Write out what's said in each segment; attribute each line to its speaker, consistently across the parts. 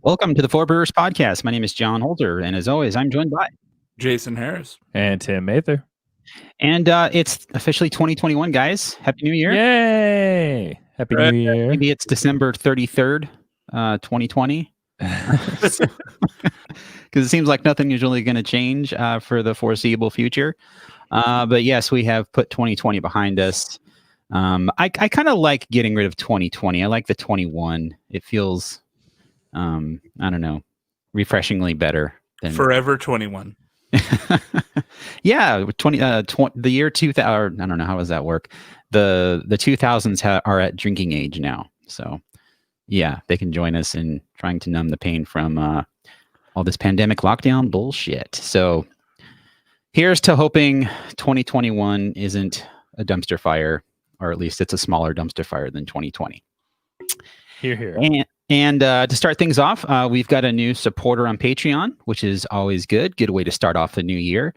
Speaker 1: Welcome to the Four Brewers Podcast. My name is John Holder, and as always, I'm joined by
Speaker 2: Jason Harris
Speaker 3: and Tim Mather.
Speaker 1: And it's officially 2021, guys. Happy New Year.
Speaker 3: Yay! Happy New Year.
Speaker 1: Maybe it's December 33rd, 2020. Because it seems like nothing is really going to change for the foreseeable future. But yes, we have put 2020 behind us. I kind of like getting rid of 2020. I like the 21. It feels, I don't know, refreshingly better than
Speaker 2: Forever 21.
Speaker 1: Yeah, the year 2000. I don't know, how does that work? The 2000s are at drinking age now, so yeah, they can join us in trying to numb the pain from all this pandemic lockdown bullshit. So here's to hoping 2021 isn't a dumpster fire, or at least it's a smaller dumpster fire than 2020.
Speaker 3: Here.
Speaker 1: And to start things off, we've got a new supporter on Patreon, which is always good. Good way to start off the new year.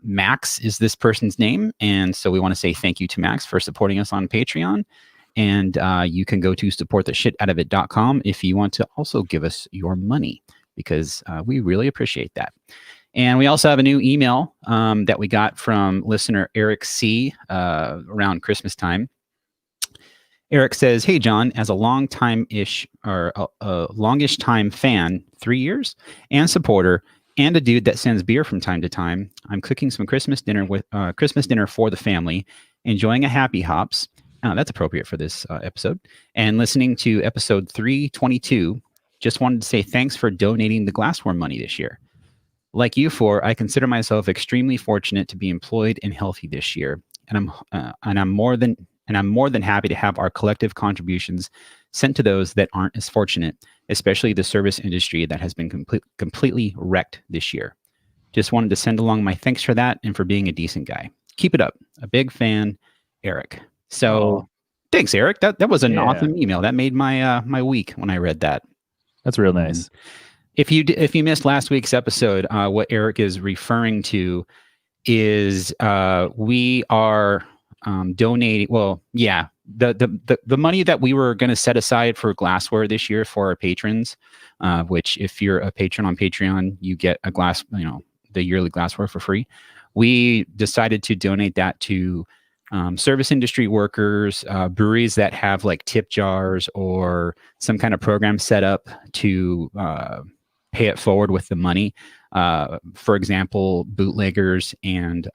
Speaker 1: Max is this person's name. And so we want to say thank you to Max for supporting us on Patreon. And you can go to supporttheshitoutofit.com if you want to also give us your money, because we really appreciate that. And we also have a new email that we got from listener Eric C. Around Christmas time. Eric says, "Hey, John, as a longish time fan, 3 years, and supporter, and a dude that sends beer from time to time, I'm cooking some Christmas dinner for the family, enjoying a Happy Hops." Oh, that's appropriate for this episode. And listening to episode 322, just wanted to say thanks for donating the glassware money this year. Like you four, I consider myself extremely fortunate to be employed and healthy this year, and I'm more than happy to have our collective contributions sent to those that aren't as fortunate, especially the service industry that has been completely wrecked this year. Just wanted to send along my thanks for that and for being a decent guy. Keep it up. A big fan, Eric. So thanks, Eric. That was an awesome email. That made my my week when I read that.
Speaker 3: That's real nice.
Speaker 1: If you missed last week's episode, what Eric is referring to is we are donating. Well, yeah, the money that we were going to set aside for glassware this year for our patrons, which if you're a patron on Patreon, you get a glass, the yearly glassware for free. We decided to donate that to service industry workers, breweries that have like tip jars or some kind of program set up to pay it forward with the money. For example, bootleggers and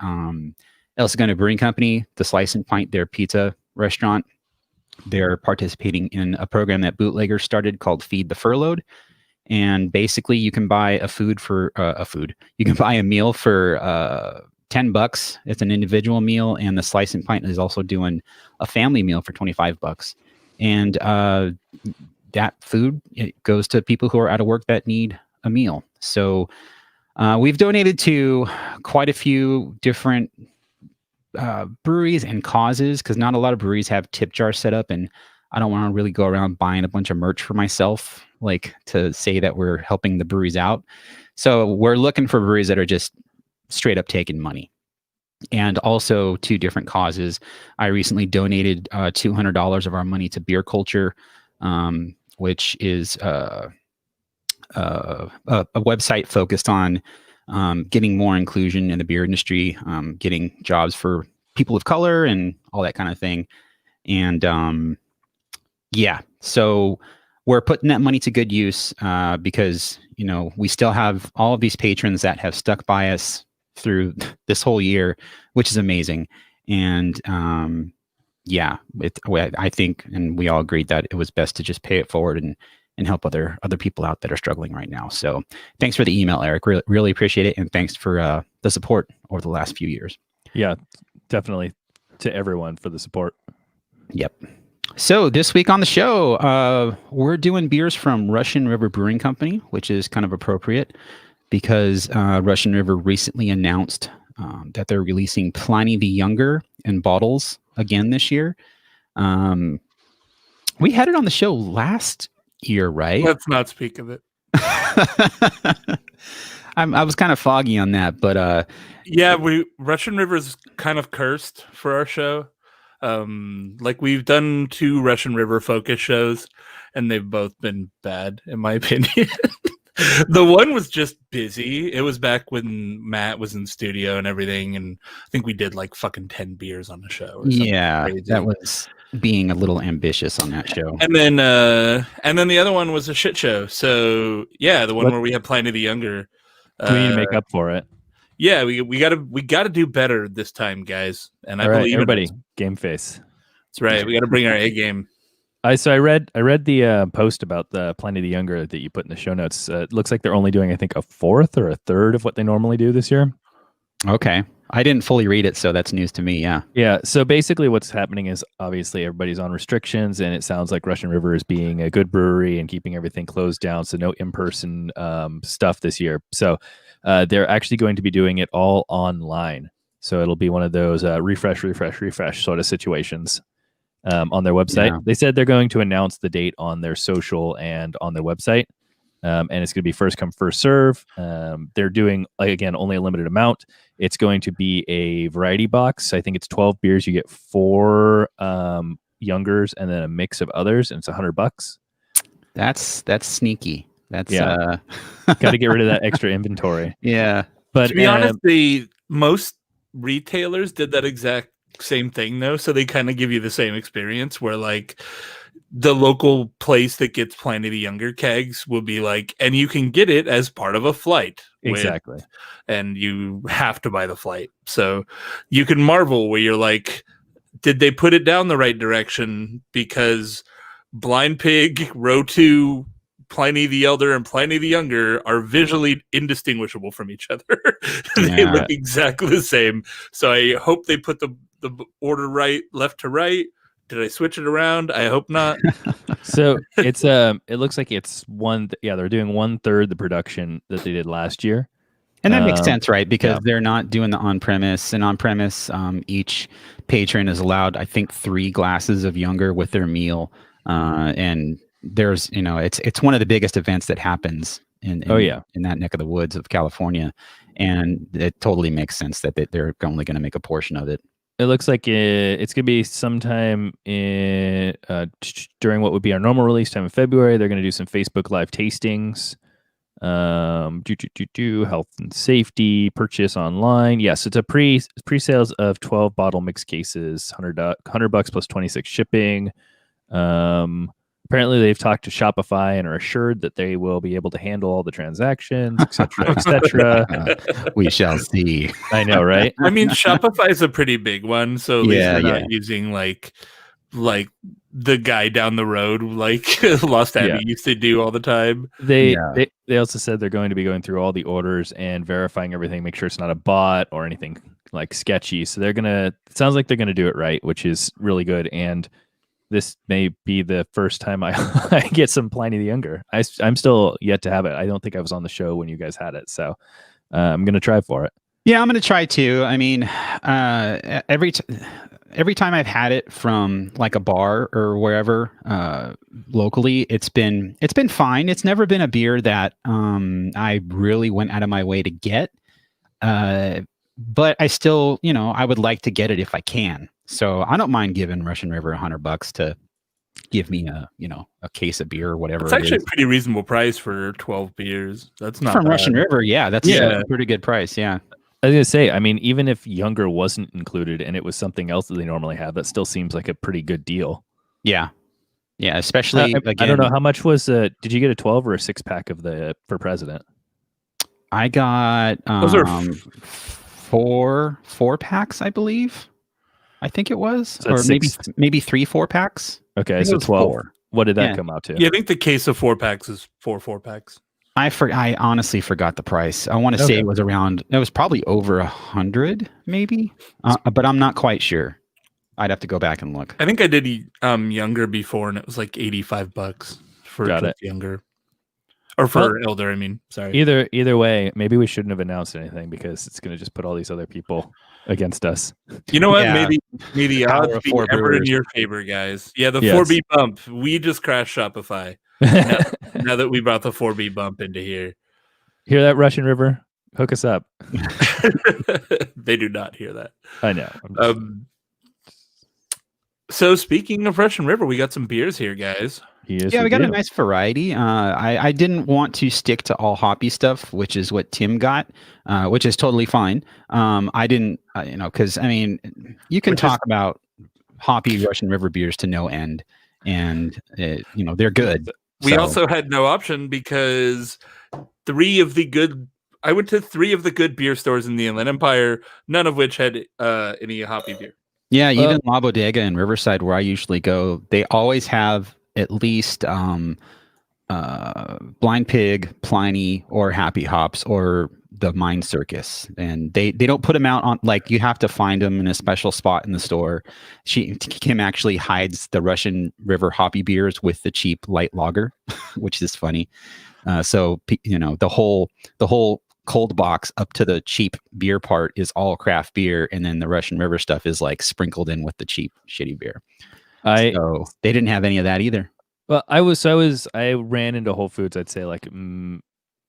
Speaker 1: El Segundo Brewing Company, the Slice and Pint, their pizza restaurant, they're participating in a program that bootleggers started called Feed the Furloughed. And basically you can buy you can buy a meal for $10. It's an individual meal. And the Slice and Pint is also doing a family meal for $25. And that food, it goes to people who are out of work that need a meal. So we've donated to quite a few different breweries and causes, because not a lot of breweries have tip jars set up, and I don't want to really go around buying a bunch of merch for myself, like to say that we're helping the breweries out. So we're looking for breweries that are just straight up taking money. And also two different causes. I recently donated $200 of our money to Beer Culture, which is a website focused on getting more inclusion in the beer industry, getting jobs for people of color and all that kind of thing. And so we're putting that money to good use because, we still have all of these patrons that have stuck by us through this whole year, which is amazing. And I think, and we all agreed that it was best to just pay it forward and help other people out that are struggling right now. So thanks for the email, Eric. Really appreciate it. And thanks for the support over the last few years.
Speaker 3: Yeah, definitely to everyone for the support.
Speaker 1: Yep. So this week on the show, we're doing beers from Russian River Brewing Company, which is kind of appropriate because Russian River recently announced that they're releasing Pliny the Younger in bottles again this year. We had it on the show last year, right?
Speaker 2: Let's not speak of it.
Speaker 1: I was kind of foggy on that, but
Speaker 2: Russian River is kind of cursed for our show. Like we've done 2 Russian River focus shows, and they've both been bad, in my opinion. The one was just busy. It was back when Matt was in studio and everything, and I think we did like fucking 10 beers on the show. Or
Speaker 1: Yeah,
Speaker 2: crazy.
Speaker 1: that was being a little ambitious on that show.
Speaker 2: And then the other one was a shit show. So yeah, the one where we have Pliny the Younger.
Speaker 3: We need to make up for it.
Speaker 2: Yeah, we gotta do better this time, guys. And I
Speaker 3: All right,
Speaker 2: believe
Speaker 3: everybody,
Speaker 2: in us.
Speaker 3: game face.
Speaker 2: That's right. We got to bring our A game.
Speaker 3: I read the post about the Pliny the Younger that you put in the show notes. It looks like they're only doing, I think, a fourth or a third of what they normally do this year.
Speaker 1: Okay. I didn't fully read it, so that's news to me. Yeah.
Speaker 3: Yeah. So basically what's happening is obviously everybody's on restrictions, and it sounds like Russian River is being a good brewery and keeping everything closed down. So no in-person stuff this year. So they're actually going to be doing it all online. So it'll be one of those refresh sort of situations on their website.
Speaker 1: Yeah.
Speaker 3: They said they're going to announce the date on their social and on their website. And it's going to be first come, first serve. They're doing, again, only a limited amount. It's going to be a variety box. I think it's 12 beers. You get 4 youngers and then a mix of others, and it's $100.
Speaker 1: That's sneaky. That's
Speaker 3: got to get rid of that extra inventory.
Speaker 1: Yeah.
Speaker 3: But
Speaker 2: To be honest, most retailers did that exact same thing though. So they kind of give you the same experience where like the local place that gets Pliny the Younger kegs will be like, and you can get it as part of a flight.
Speaker 3: Exactly.
Speaker 2: And you have to buy the flight. So you can marvel where you're like, did they put it down the right direction? Because Blind Pig, Row 2, Pliny the Elder, and Pliny the Younger are visually indistinguishable from each other. They look exactly the same. So I hope they put the order right, left to right. Did I switch it around? I hope not.
Speaker 3: So it's it looks like it's they're doing 1/3 the production that they did last year.
Speaker 1: And that makes sense, right? Because
Speaker 3: yeah.
Speaker 1: they're not doing the on-premise. And on-premise, each patron is allowed, I think, 3 glasses of Younger with their meal. And there's, it's one of the biggest events that happens in that neck of the woods of California. And it totally makes sense that they're only going to make a portion of it.
Speaker 3: It looks like it's going to be sometime in during what would be our normal release time in February. They're going to do some Facebook Live tastings, health and safety, purchase online. Yes, it's a pre-sales of 12 bottle mix cases, $100 plus 26 shipping. Apparently, they've talked to Shopify and are assured that they will be able to handle all the transactions, etc., etc.
Speaker 1: We shall see.
Speaker 3: I know, right?
Speaker 2: I mean, Shopify is a pretty big one, so at least they're not using like the guy down the road like Lost Abbey used to do all the time.
Speaker 3: They also said they're going to be going through all the orders and verifying everything, make sure it's not a bot or anything like sketchy. So it sounds like they're gonna do it right, which is really good. And this may be the first time I get some Pliny the Younger. I'm still yet to have it. I don't think I was on the show when you guys had it, so I'm gonna try for it.
Speaker 1: Yeah, I'm gonna try too. I mean, every time I've had it from like a bar or wherever locally, it's been fine. It's never been a beer that I really went out of my way to get. But I still, I would like to get it if I can. So I don't mind giving Russian River $100 to give me a case of beer or whatever.
Speaker 2: It's actually a pretty reasonable price for 12 beers. That's not
Speaker 1: from
Speaker 2: bad.
Speaker 1: Russian River. Yeah, that's a pretty good price. Yeah.
Speaker 3: I was gonna say, I mean, even if Younger wasn't included and it was something else that they normally have, that still seems like a pretty good deal.
Speaker 1: Yeah. Yeah. Especially again,
Speaker 3: I don't know how much was. Did you get a 12 or a 6-pack of the for president?
Speaker 1: I got
Speaker 2: those are
Speaker 1: 4 packs, I believe. I think it was,
Speaker 3: So
Speaker 1: or
Speaker 3: that's
Speaker 1: maybe 3 4-packs.
Speaker 3: Okay, so 12.
Speaker 1: 4.
Speaker 3: What did that come out to?
Speaker 2: Yeah, I think the case of 4-packs is 4 4-packs.
Speaker 1: I honestly forgot the price. I want to say it was probably over 100, maybe, but I'm not quite sure. I'd have to go back and look.
Speaker 2: I think I did Younger before, and it was like $85 for Younger, or for Elder. I mean, sorry.
Speaker 3: Either way, maybe we shouldn't have announced anything because it's going to just put all these other people against us.
Speaker 2: You know what?
Speaker 1: Yeah.
Speaker 2: Maybe the odds be ever in your favor, guys. Yeah, the 4B bump. We just crashed Shopify. now that we brought the 4B bump into here.
Speaker 3: Hear that, Russian River? Hook us up.
Speaker 2: They do not hear that.
Speaker 3: I know.
Speaker 2: So speaking of Russian River, we got some beers here, guys.
Speaker 3: Yes,
Speaker 1: Yeah, we got a
Speaker 3: do.
Speaker 1: nice variety. I didn't want to stick to all hoppy stuff, which is what Tim got, which is totally fine. I didn't, because I mean, you can talk about hoppy Russian River beers to no end, and they're good.
Speaker 2: We also had no option because I went to 3 of the good beer stores in the Inland Empire, none of which had any hoppy beer.
Speaker 1: Yeah, even La Bodega in Riverside, where I usually go, they always have at least Blind Pig, Pliny, or Happy Hops, or the Mind Circus, and they don't put them out on, like, you have to find them in a special spot in the store. Kim actually hides the Russian River hoppy beers with the cheap light lager, which is funny. So the whole cold box up to the cheap beer part is all craft beer, and then the Russian River stuff is like sprinkled in with the cheap shitty beer. So they didn't have any of that either.
Speaker 3: Well, I ran into Whole Foods, I'd say like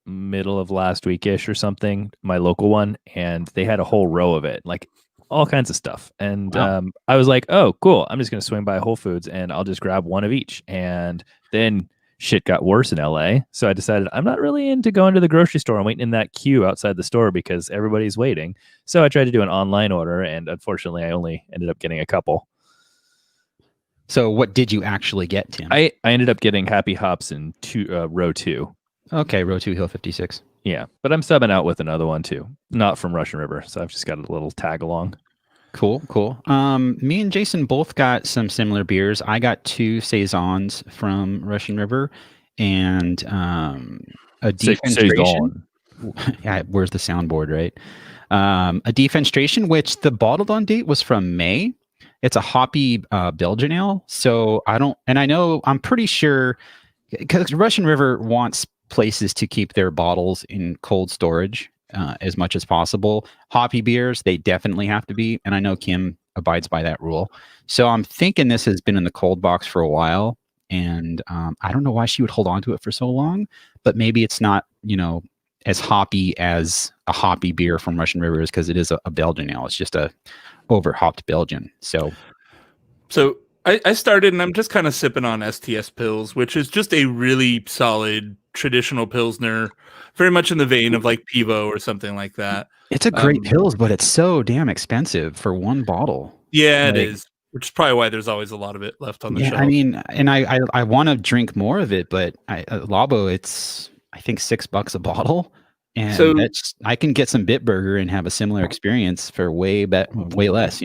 Speaker 3: middle of last week-ish or something, my local one, and they had a whole row of it, like all kinds of stuff. And
Speaker 1: Wow.
Speaker 3: I was like, oh, cool. I'm just going to swing by Whole Foods and I'll just grab one of each. And then shit got worse in LA. So I decided I'm not really into going to the grocery store and waiting in that queue outside the store because everybody's waiting. So I tried to do an online order, and unfortunately I only ended up getting a couple.
Speaker 1: So what did you actually get, Tim?
Speaker 3: I ended up getting Happy Hops in row 2.
Speaker 1: Okay, row 2, Hill 56.
Speaker 3: Yeah, but I'm subbing out with another one too, not from Russian River. So I've just got a little tag along.
Speaker 1: Cool. Me and Jason both got some similar beers. I got 2 saisons from Russian River, and a defenstration. Yeah, where's the soundboard, right? A defenstration, which the bottled on date was from May. It's a hoppy Belgian ale. So I'm pretty sure, because Russian River wants places to keep their bottles in cold storage as much as possible. Hoppy beers, they definitely have to be, and I know Kim abides by that rule. So I'm thinking this has been in the cold box for a while, and I don't know why she would hold on to it for so long, but maybe it's not, as hoppy as a hoppy beer from Russian River is, because it is a Belgian ale. It's just a over hopped Belgian. So
Speaker 2: I started, and I'm just kind of sipping on STS Pils, which is just a really solid traditional Pilsner, very much in the vein of like Pivo or something like that.
Speaker 1: It's a great Pils, but it's so damn expensive for one bottle.
Speaker 2: Yeah, it is, which is probably why there's always a lot of it left on the shelf.
Speaker 1: I mean, and I want to drink more of it, but Labo, it's I think $6 a bottle, and so I can get some Bitburger and have a similar experience for way less.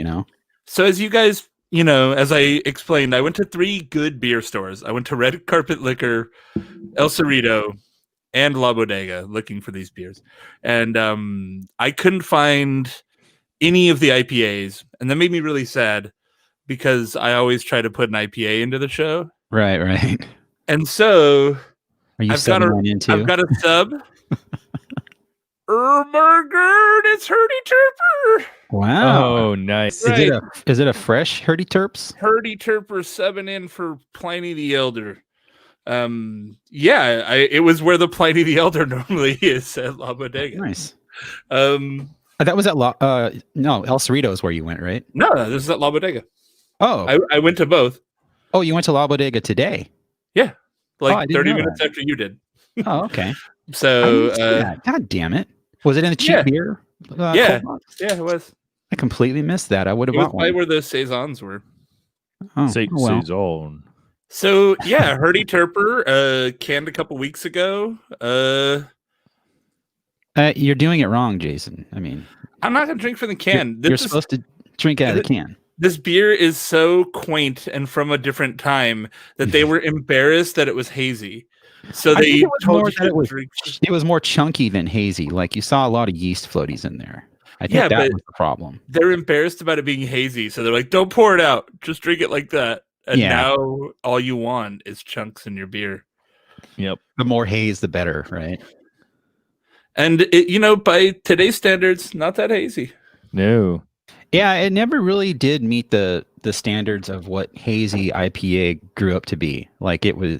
Speaker 2: So as you guys, as I explained, I went to 3 good beer stores. I went to Red Carpet Liquor, El Cerrito, and La Bodega looking for these beers. And I couldn't find any of the IPAs. And that made me really sad because I always try to put an IPA into the show.
Speaker 1: Right.
Speaker 2: And so
Speaker 1: I've got
Speaker 2: a sub. Burger, it's Hurdy Turper.
Speaker 1: Wow.
Speaker 3: Oh, nice.
Speaker 2: Right.
Speaker 1: Is it a fresh Hurdy Terps?
Speaker 2: Hurdy Turper subbing in for Pliny the Elder. It was where the Pliny the Elder normally is at La Bodega.
Speaker 1: Nice. That was at El Cerrito is where you went, right?
Speaker 2: No, this is at La Bodega.
Speaker 1: Oh.
Speaker 2: I went to both.
Speaker 1: Oh, you went to La Bodega today?
Speaker 2: Yeah. 30 minutes after you did.
Speaker 1: Oh, okay.
Speaker 2: So
Speaker 1: God damn it. Was it in the cheap beer?
Speaker 2: Yeah, it was.
Speaker 1: I completely missed that. I would have bought one.
Speaker 2: Where the saisons were.
Speaker 3: Saison.
Speaker 2: So yeah, Hurdy Turper, canned a couple weeks ago.
Speaker 1: You're doing it wrong, Jason. I mean,
Speaker 2: I'm not gonna drink from the can.
Speaker 1: You're supposed to drink out of the can.
Speaker 2: This beer is so quaint and from a different time that they were embarrassed that it was hazy. So they told you
Speaker 1: it was more chunky than hazy. Like, you saw a lot of yeast floaties in there. I think that was the problem.
Speaker 2: They're embarrassed about it being hazy, so they're like, "Don't pour it out. Just drink it like that." And now all you want is chunks in your beer.
Speaker 3: Yep.
Speaker 1: The more haze, the better, right?
Speaker 2: And by today's standards, not that hazy.
Speaker 3: No.
Speaker 1: Yeah, it never really did meet the standards of what hazy IPA grew up to be. Like, it was,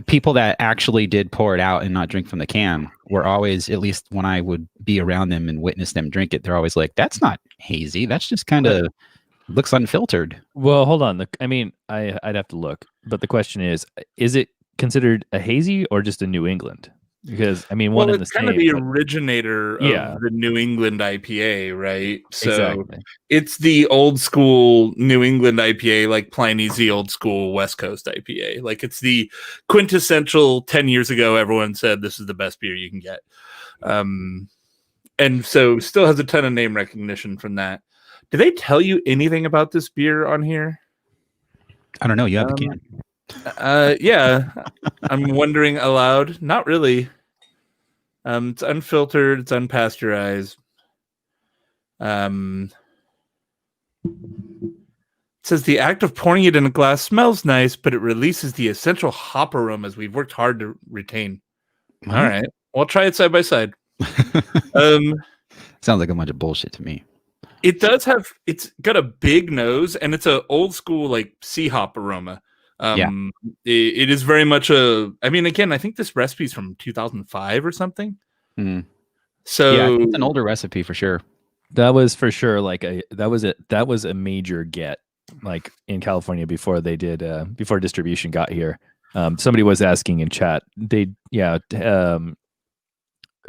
Speaker 1: people that actually did pour it out and not drink from the can were always, at least when I would be around them and witness them drink it, they're always like, "That's not hazy. That's just kind of Looks unfiltered.
Speaker 3: Well, hold on. I'd have to look. But the question is it considered a hazy or just a New England? Because one
Speaker 2: Well,
Speaker 3: in the
Speaker 2: it's kind of
Speaker 3: same.
Speaker 2: the
Speaker 3: But
Speaker 2: originator
Speaker 3: Yeah.
Speaker 2: of the New England IPA, right? So
Speaker 3: exactly.
Speaker 2: it's the old school New England IPA, like Pliny's the old school West Coast IPA. Like it's the quintessential 10 years ago, everyone said this is the best beer you can get. And so still has a ton of name recognition from that. Do they tell you anything about this beer on here?
Speaker 1: I don't know. You have the can.
Speaker 2: Yeah. I'm wondering aloud. Not really. It's unfiltered. It's unpasteurized. It says the act of pouring it in a glass smells nice, but it releases the essential hop aromas we've worked hard to retain. All right. Well, try it side by side.
Speaker 1: Sounds like a bunch of bullshit to me.
Speaker 2: It's got a big nose, and it's a old school like sea hop aroma. It is very much again, I think this recipe's from 2005 or something.
Speaker 1: Mm.
Speaker 2: So
Speaker 1: yeah, it's an older recipe for sure.
Speaker 3: That was for sure that was a major get, like in California before they did before distribution got here. Somebody was asking in chat.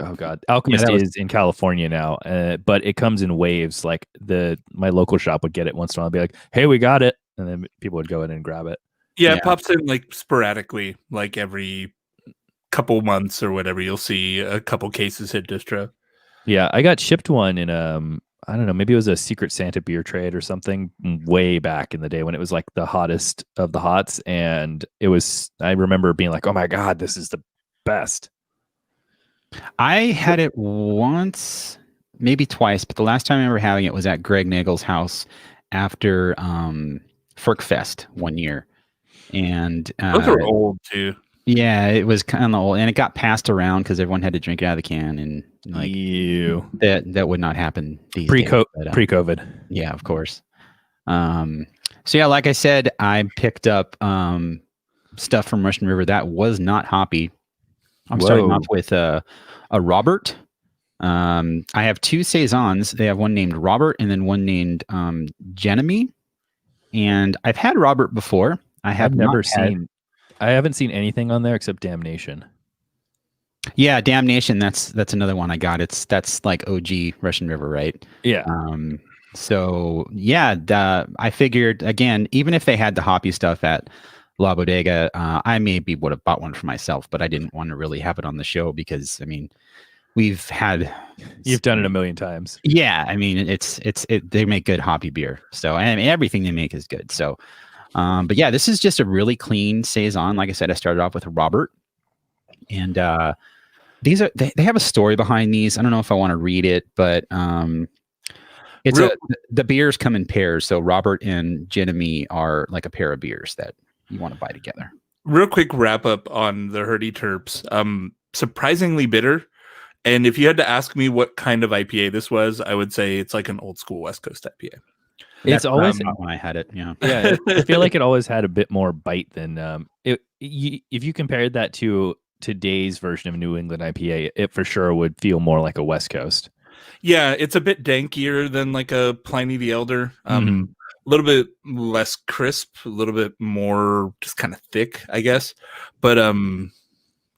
Speaker 3: Oh God, Alchemist is in California now, but it comes in waves. Like my local shop would get it once in a while, and be like, "Hey, we got it," and then people would go in and grab it.
Speaker 2: Yeah, it pops in like sporadically, like every couple months or whatever. You'll see a couple cases hit distro.
Speaker 3: Yeah, I got shipped one in I don't know, maybe it was a Secret Santa beer trade or something way back in the day when it was like the hottest of the hots, and I remember being like, "Oh my God, this is the best."
Speaker 1: I had it once, maybe twice, but the last time I remember having it was at Greg Nagel's house after Ferk Fest one year. And
Speaker 2: those are old too.
Speaker 1: Yeah, it was kind of old, and it got passed around because everyone had to drink it out of the can, and like that would not happen these days.
Speaker 3: Pre-COVID.
Speaker 1: Yeah, of course. So yeah, like I said, I picked up stuff from Russian River that was not hoppy. I'm starting off with a Robert. I have two saisons. They have one named Robert and then one named Genemy. And I've had Robert before. I haven't
Speaker 3: seen anything on there except Damnation.
Speaker 1: Yeah, Damnation. That's another one I got. That's like OG Russian River, right?
Speaker 3: Yeah.
Speaker 1: So yeah, I figured again, even if they had the hoppy stuff at La Bodega, I maybe would have bought one for myself, but I didn't want to really have it on the show because you've done it a million times.
Speaker 3: Yeah,
Speaker 1: they make good hoppy beer, so everything they make is good. So, but yeah, this is just a really clean saison. Like I said, I started off with a Robert, and these are they have a story behind these. I don't know if I want to read it, but the beers come in pairs. So Robert and Genemy are like a pair of beers that you want to buy together.
Speaker 2: Real quick wrap up on the Herdy Terps. Surprisingly bitter. And if you had to ask me what kind of IPA this was, I would say it's like an old school West Coast IPA.
Speaker 1: It's always when I had it. Yeah.
Speaker 3: Yeah. I feel like it always had a bit more bite than if you compared that to today's version of New England IPA, it for sure would feel more like a West Coast.
Speaker 2: Yeah, it's a bit dankier than like a Pliny the Elder. A little bit less crisp, a little bit more just kind of thick, I guess. But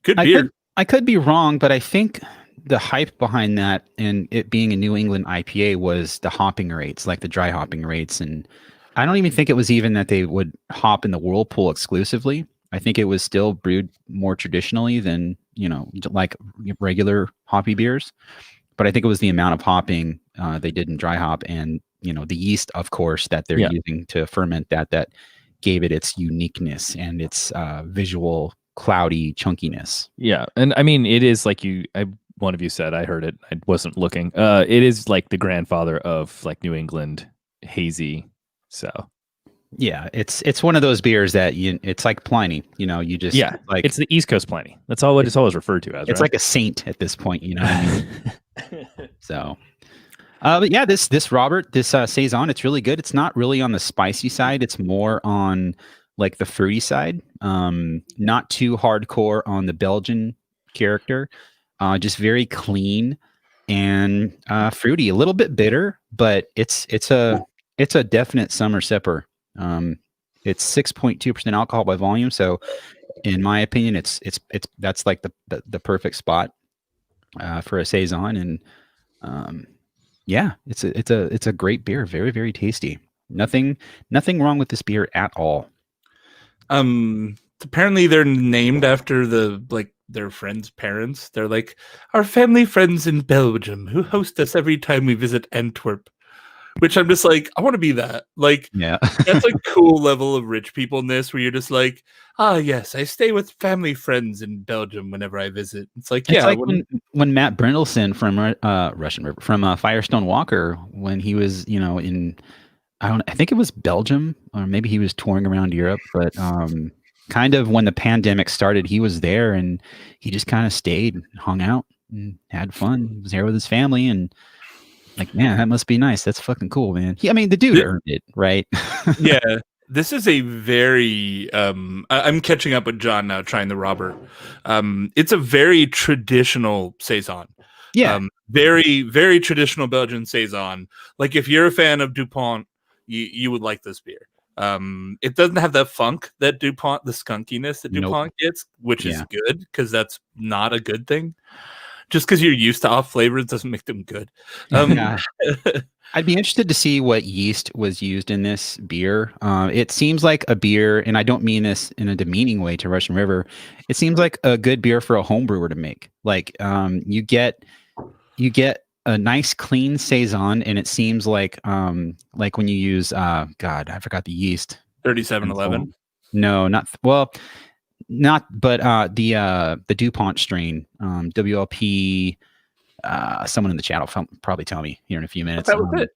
Speaker 2: good beer.
Speaker 1: I could be wrong, but I think the hype behind that and it being a New England IPA was the hopping rates, like the dry hopping rates. And I don't even think it was even that they would hop in the whirlpool exclusively. I think it was still brewed more traditionally than, like regular hoppy beers. But I think it was the amount of hopping they did in dry hop and, the yeast, of course, that they're using to ferment that gave it its uniqueness and its visual cloudy chunkiness.
Speaker 3: Yeah. And it is like one of you said, I heard it. I wasn't looking. It is like the grandfather of like New England hazy. So
Speaker 1: yeah, it's one of those beers that it's like Pliny, you just like
Speaker 3: it's the East Coast Pliny. That's all it's always referred to as.
Speaker 1: It's like a saint at this point, So, but yeah, this Robert, this saison, it's really good. It's not really on the spicy side. It's more on like the fruity side. Not too hardcore on the Belgian character. Just very clean and fruity, a little bit bitter, but it's a It's a definite summer sipper. It's 6.2% alcohol by volume, so in my opinion, it's that's like the perfect spot for a saison, and yeah, it's a great beer, very very tasty. Nothing wrong with this beer at all.
Speaker 2: Apparently they're named after their friends' parents. They're like our family friends in Belgium who host us every time we visit Antwerp. Which I'm just like, I want to be that. Like,
Speaker 1: Yeah.
Speaker 2: that's a cool level of rich peopleness where you're just like, yes, I stay with family friends in Belgium whenever I visit. It's like,
Speaker 1: It's
Speaker 2: yeah,
Speaker 1: like when Matt Brindleson from Russian River from Firestone Walker, when he was in I think it was Belgium, or maybe he was touring around Europe, but kind of when the pandemic started, he was there and he just kind of stayed, hung out, and had fun. He was there with his family, and like, man, that must be nice. That's fucking cool, man. I mean, the dude earned it, right?
Speaker 2: Yeah. This is a very I'm catching up with John now, trying the Robert. It's a very traditional saison.
Speaker 1: Yeah.
Speaker 2: Very, very traditional Belgian saison. Like if you're a fan of DuPont, you would like this beer. It doesn't have that funk that DuPont, the skunkiness that DuPont gets, which is good because that's not a good thing. Just because you're used to off flavors doesn't make them good.
Speaker 1: I'd be interested to see what yeast was used in this beer. It seems like a beer, and I don't mean this in a demeaning way to Russian River. It seems like a good beer for a home brewer to make. Like you get a nice clean saison, and it seems like when you use God, I forgot the yeast.
Speaker 2: 3711.
Speaker 1: No, but the DuPont strain, WLP. Someone in the chat will probably tell me here in a few minutes.
Speaker 2: That was it.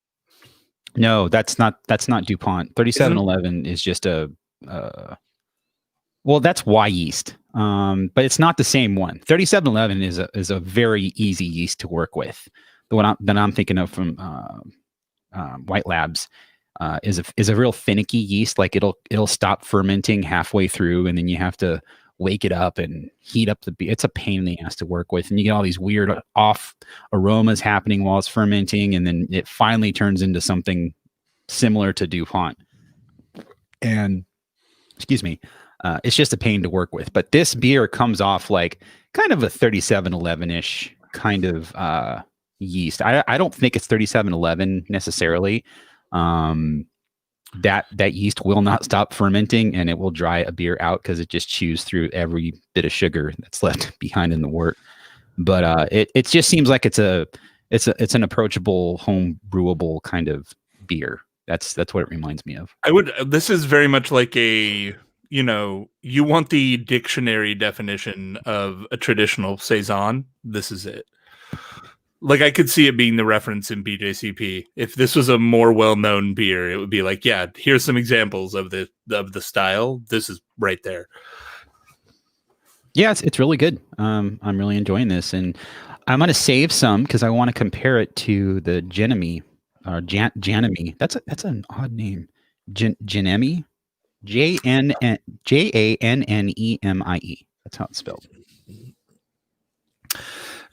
Speaker 1: No, that's not DuPont. 3711 is just well, that's Y yeast. But it's not the same one. 3711 is a very easy yeast to work with. The one that I'm thinking of from White Labs is a real finicky yeast. Like it'll stop fermenting halfway through, and then you have to wake it up and heat up the beer. It's a pain in the ass to work with, and you get all these weird off aromas happening while it's fermenting, and then it finally turns into something similar to DuPont. And excuse me, it's just a pain to work with. But this beer comes off like kind of a 3711-ish kind of yeast. I don't think it's 3711 necessarily. That yeast will not stop fermenting, and it will dry a beer out because it just chews through every bit of sugar that's left behind in the wort. But it just seems like it's an approachable, home brewable kind of beer. That's what it reminds me of.
Speaker 2: This is very much like you want the dictionary definition of a traditional saison. This is it. Like I could see it being the reference in BJCP. If this was a more well-known beer, it would be like, yeah, here's some examples of the style. This is right there.
Speaker 1: Yeah, it's really good. I'm really enjoying this, and I'm gonna save some because I want to compare it to the Janemi or Janemi. That's an odd name. Janemi, Jannenemi. That's how it's spelled.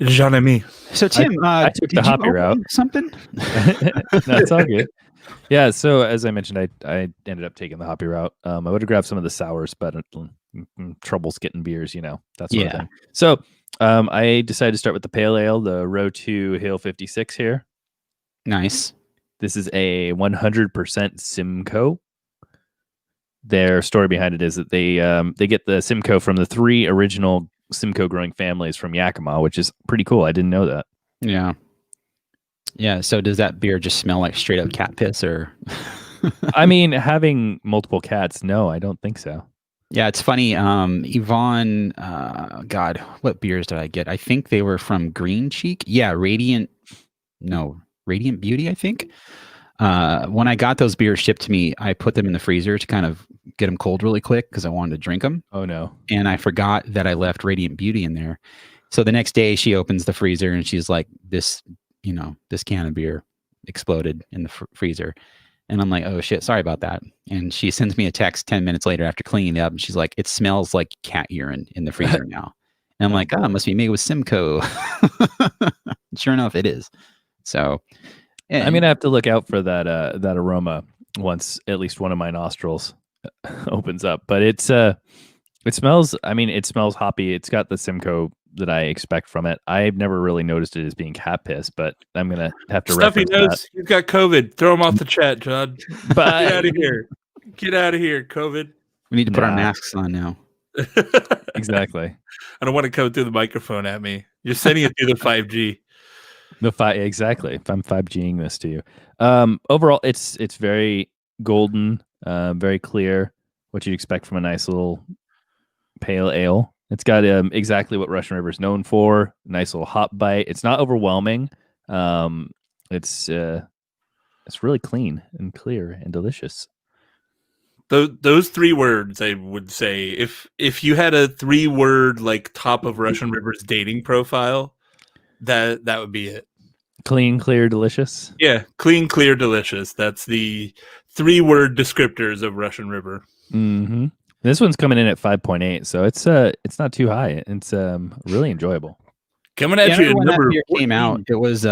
Speaker 2: Jean-Ami.
Speaker 1: So Tim,
Speaker 3: I took the hoppy route.
Speaker 1: Something?
Speaker 3: That's all good. Yeah. So as I mentioned, I ended up taking the hoppy route. I would have grabbed some of the sours, but troubles getting beers, that sort of thing. So I decided to start with the pale ale, the Row 2 Hill 56 here.
Speaker 1: Nice.
Speaker 3: This is a 100% Simcoe. Their story behind it is that they get the Simcoe from the 3 original Simcoe growing families from Yakima, which is pretty cool. I didn't know that.
Speaker 1: Yeah. So does that beer just smell like straight up cat piss, or?
Speaker 3: I mean, having multiple cats, no, I don't think so.
Speaker 1: Yeah, it's funny. Yvonne, God, what beers did I get? I think they were from Green Cheek. Yeah, Radiant Beauty, I think. When I got those beers shipped to me, I put them in the freezer to kind of get them cold really quick because I wanted to drink them.
Speaker 3: Oh, no.
Speaker 1: And I forgot that I left Radiant Beauty in there. So the next day she opens the freezer and she's like, this can of beer exploded in the freezer. And I'm like, oh shit, sorry about that. And she sends me a text 10 minutes later after cleaning it up. And she's like, it smells like cat urine in the freezer now. And I'm like, oh, it must be made with Simcoe. Sure enough, it is. So Yeah,
Speaker 3: I'm gonna have to look out for that aroma once at least one of my nostrils opens up. But it smells. I mean, it smells hoppy. It's got the Simcoe that I expect from it. I've never really noticed it as being cat piss, but I'm gonna have to
Speaker 2: Stuffy
Speaker 3: reference
Speaker 2: knows
Speaker 3: that.
Speaker 2: he's got COVID. Throw him off the chat, John.
Speaker 3: But
Speaker 2: Get out of here. Get out of here, COVID.
Speaker 1: we need to put our
Speaker 3: Nah.
Speaker 1: masks on now.
Speaker 3: exactly.
Speaker 2: I don't want to come through the microphone at me. You're sending it through the 5G.
Speaker 3: Exactly. If I'm 5Ging this to you. Overall, it's very golden, very clear. What you'd expect from a nice little pale ale. It's got exactly what Russian River is known for. Nice little hop bite. It's not overwhelming. It's really clean and clear and delicious.
Speaker 2: Those 3 words, I would say, if you had a 3-word like top of Russian River's dating profile, that would be it.
Speaker 3: Clean, clear, delicious.
Speaker 2: Yeah, clean, clear, delicious. That's the 3-word descriptors of Russian River.
Speaker 3: Mm-hmm. This one's coming in at 5.8, so it's not too high. It's really enjoyable.
Speaker 2: Coming at you,
Speaker 1: When that
Speaker 2: number
Speaker 1: beer
Speaker 2: 14.
Speaker 1: came out, it was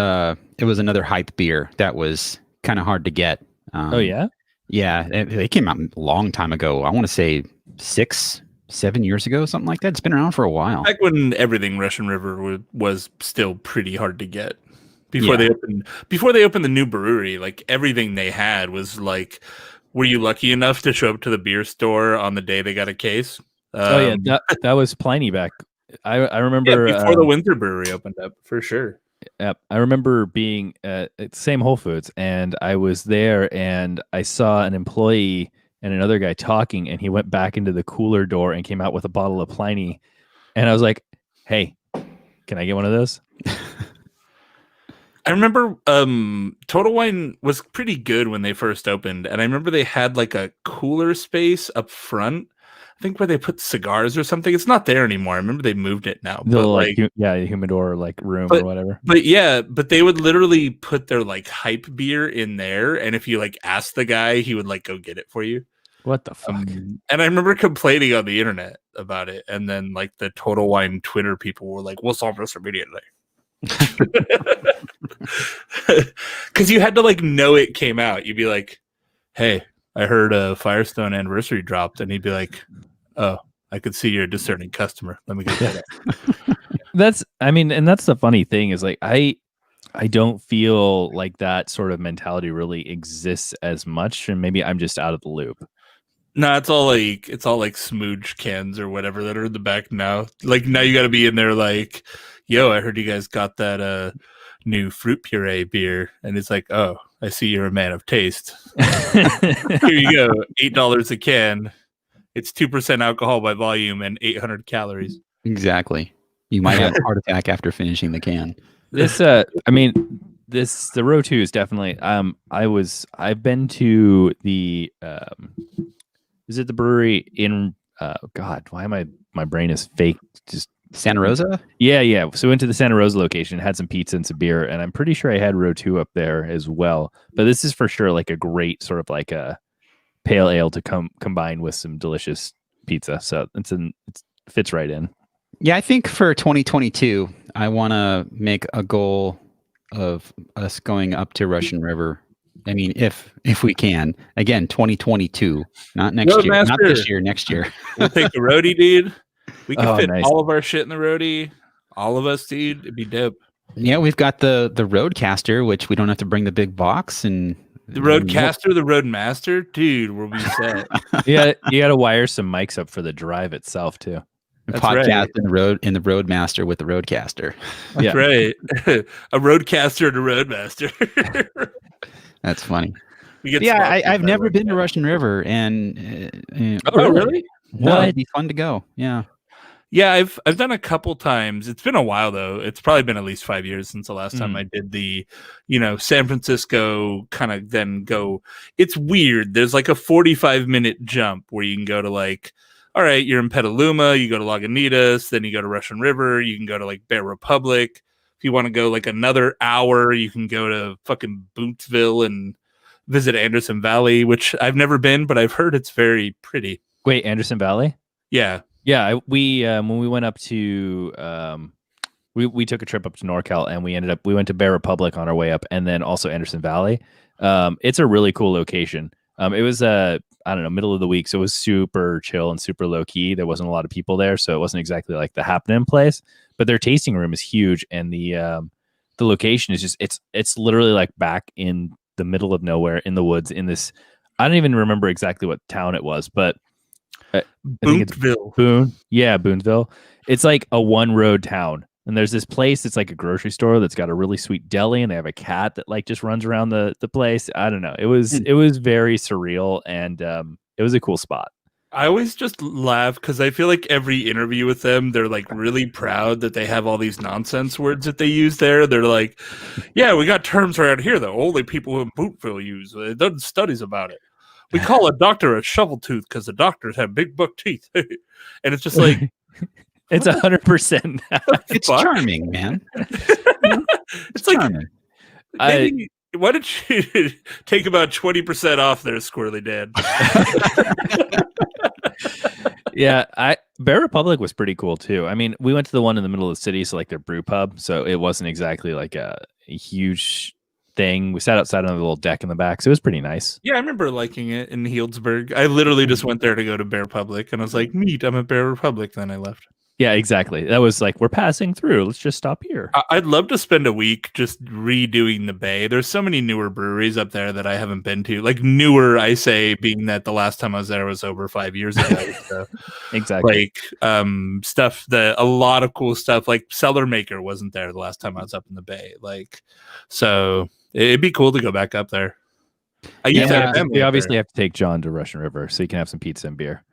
Speaker 1: another hype beer that was kind of hard to get.
Speaker 3: Oh yeah,
Speaker 1: yeah, it came out a long time ago. I want to say 6-7 years ago, something like that. It's been around for a while.
Speaker 2: Back when everything Russian River was still pretty hard to get. Before they opened the new brewery, like everything they had was like, were you lucky enough to show up to the beer store on the day they got a case?
Speaker 3: that was Pliny back. I remember
Speaker 2: before the Winter Brewery opened up, for sure.
Speaker 3: Yep. I remember being at the same Whole Foods, and I was there, and I saw an employee and another guy talking, and he went back into the cooler door and came out with a bottle of Pliny, and I was like, "Hey, can I get one of those?"
Speaker 2: I remember Total Wine was pretty good when they first opened, and I remember they had like a cooler space up front, I think where they put cigars or something. It's not there anymore. I remember they moved it now.
Speaker 3: The humidor room or whatever.
Speaker 2: But they would literally put their like hype beer in there, and if you like asked the guy, he would like go get it for you.
Speaker 3: What the fuck?
Speaker 2: And I remember complaining on the internet about it, and then like the Total Wine Twitter people were like, "We'll solve this immediately." Because you had to like know it came out. You'd be like, "Hey, I heard a Firestone Anniversary dropped," and he'd be like, "Oh, I could see you're a discerning customer. Let me get that."
Speaker 3: That's the funny thing is like I don't feel like that sort of mentality really exists as much, and maybe I'm just out of the loop.
Speaker 2: No, it's all like smooge cans or whatever that are in the back now. Like now you got to be in there like, "Yo, I heard you guys got that new fruit puree beer," and it's like, "Oh, I see you're a man of taste. Here you go, $8 a can. It's 2% alcohol by volume and 800 calories."
Speaker 1: Exactly. You might have a heart attack after finishing the can.
Speaker 3: The row 2 is definitely. I've been to the. Is it the brewery in? God, why am my brain is fake? Just
Speaker 1: Santa Rosa?
Speaker 3: Yeah. So went to the Santa Rosa location, had some pizza and some beer, and I'm pretty sure I had row 2 up there as well. But this is for sure like a great sort of like a pale ale to combine with some delicious pizza. So it fits right in.
Speaker 1: Yeah, I think for 2022, I want to make a goal of us going up to Russian River. I mean, if we can. Again, 2022, not next year.
Speaker 2: Roadmaster.
Speaker 1: Not this year, next year.
Speaker 2: We'll take the roadie, dude. We can fit
Speaker 3: nice.
Speaker 2: all of our shit in the roadie. All of us, dude. It'd be dope.
Speaker 1: Yeah, we've got the Roadcaster, which we don't have to bring the big box, and
Speaker 2: The Roadcaster, the Roadmaster, dude, we'll be set.
Speaker 3: Yeah, you got to wire some mics up for the drive itself too.
Speaker 2: That's
Speaker 1: podcast
Speaker 2: right.
Speaker 1: in the Roadmaster with the Roadcaster.
Speaker 2: That's right. A Roadcaster and a Roadmaster.
Speaker 1: That's funny.
Speaker 2: We get
Speaker 1: Yeah,
Speaker 2: sponsored
Speaker 1: I've
Speaker 2: by
Speaker 1: never been to
Speaker 2: Roadcaster.
Speaker 1: Russian River, and
Speaker 2: Oh, really?
Speaker 1: No,
Speaker 3: What?
Speaker 1: it'd be fun to go. Yeah.
Speaker 2: Yeah, I've done a couple times. It's been a while though. It's probably been at least 5 years since the last time I did the, San Francisco kind of then go. It's weird. There's like a 45-minute jump where you can go to like, all right, you're in Petaluma, you go to Lagunitas, then you go to Russian River, you can go to like Bear Republic. If you want to go like another hour, you can go to fucking Bootsville and visit Anderson Valley, which I've never been, but I've heard it's very pretty.
Speaker 3: Wait, Anderson Valley?
Speaker 2: Yeah.
Speaker 3: Yeah, we when we went up to we took a trip up to NorCal and we went to Bear Republic on our way up, and then also Anderson Valley. It's a really cool location. It was I don't know, middle of the week, so it was super chill and super low key. There wasn't a lot of people there, so it wasn't exactly like the happening place. But their tasting room is huge, and the location is just it's literally like back in the middle of nowhere in the woods in this. I don't even remember exactly what town it was, but I think it's Boonville. It's like a one road town. And there's this place that's like a grocery store that's got a really sweet deli, and they have a cat that like just runs around the place. I don't know. It was very surreal, and it was a cool spot.
Speaker 2: I always just laugh because I feel like every interview with them, they're like really proud that they have all these nonsense words that they use there. They're like, yeah, we got terms around here that only people in Bootville use. They've done studies about it. We call a doctor a shovel tooth because the doctors have big buck teeth. And it's just like,
Speaker 3: it's 100%.
Speaker 1: It's charming, man.
Speaker 2: It's charming. Like, why don't you take about 20% off there, Squirrely Dan?
Speaker 3: Yeah, Bear Republic was pretty cool too. I mean, we went to the one in the middle of the city, so like their brew pub, so it wasn't exactly like a huge thing. We sat outside on a little deck in the back, so it was pretty nice.
Speaker 2: Yeah, I remember liking it in Healdsburg. I literally just went there to go to Bear Republic, and I was like, neat, I'm at Bear Republic. Then I left.
Speaker 3: Yeah, exactly. That was like, we're passing through. Let's just stop here.
Speaker 2: I'd love to spend a week just redoing the Bay. There's so many newer breweries up there that I haven't been to. Like newer, I say, being that the last time I was there was over 5 years ago. So,
Speaker 3: exactly.
Speaker 2: Like stuff that a lot of cool stuff. Like Cellar Maker wasn't there the last time I was up in the Bay. Like, so it'd be cool to go back up there.
Speaker 3: We obviously have to take John to Russian River so you can have some pizza and beer.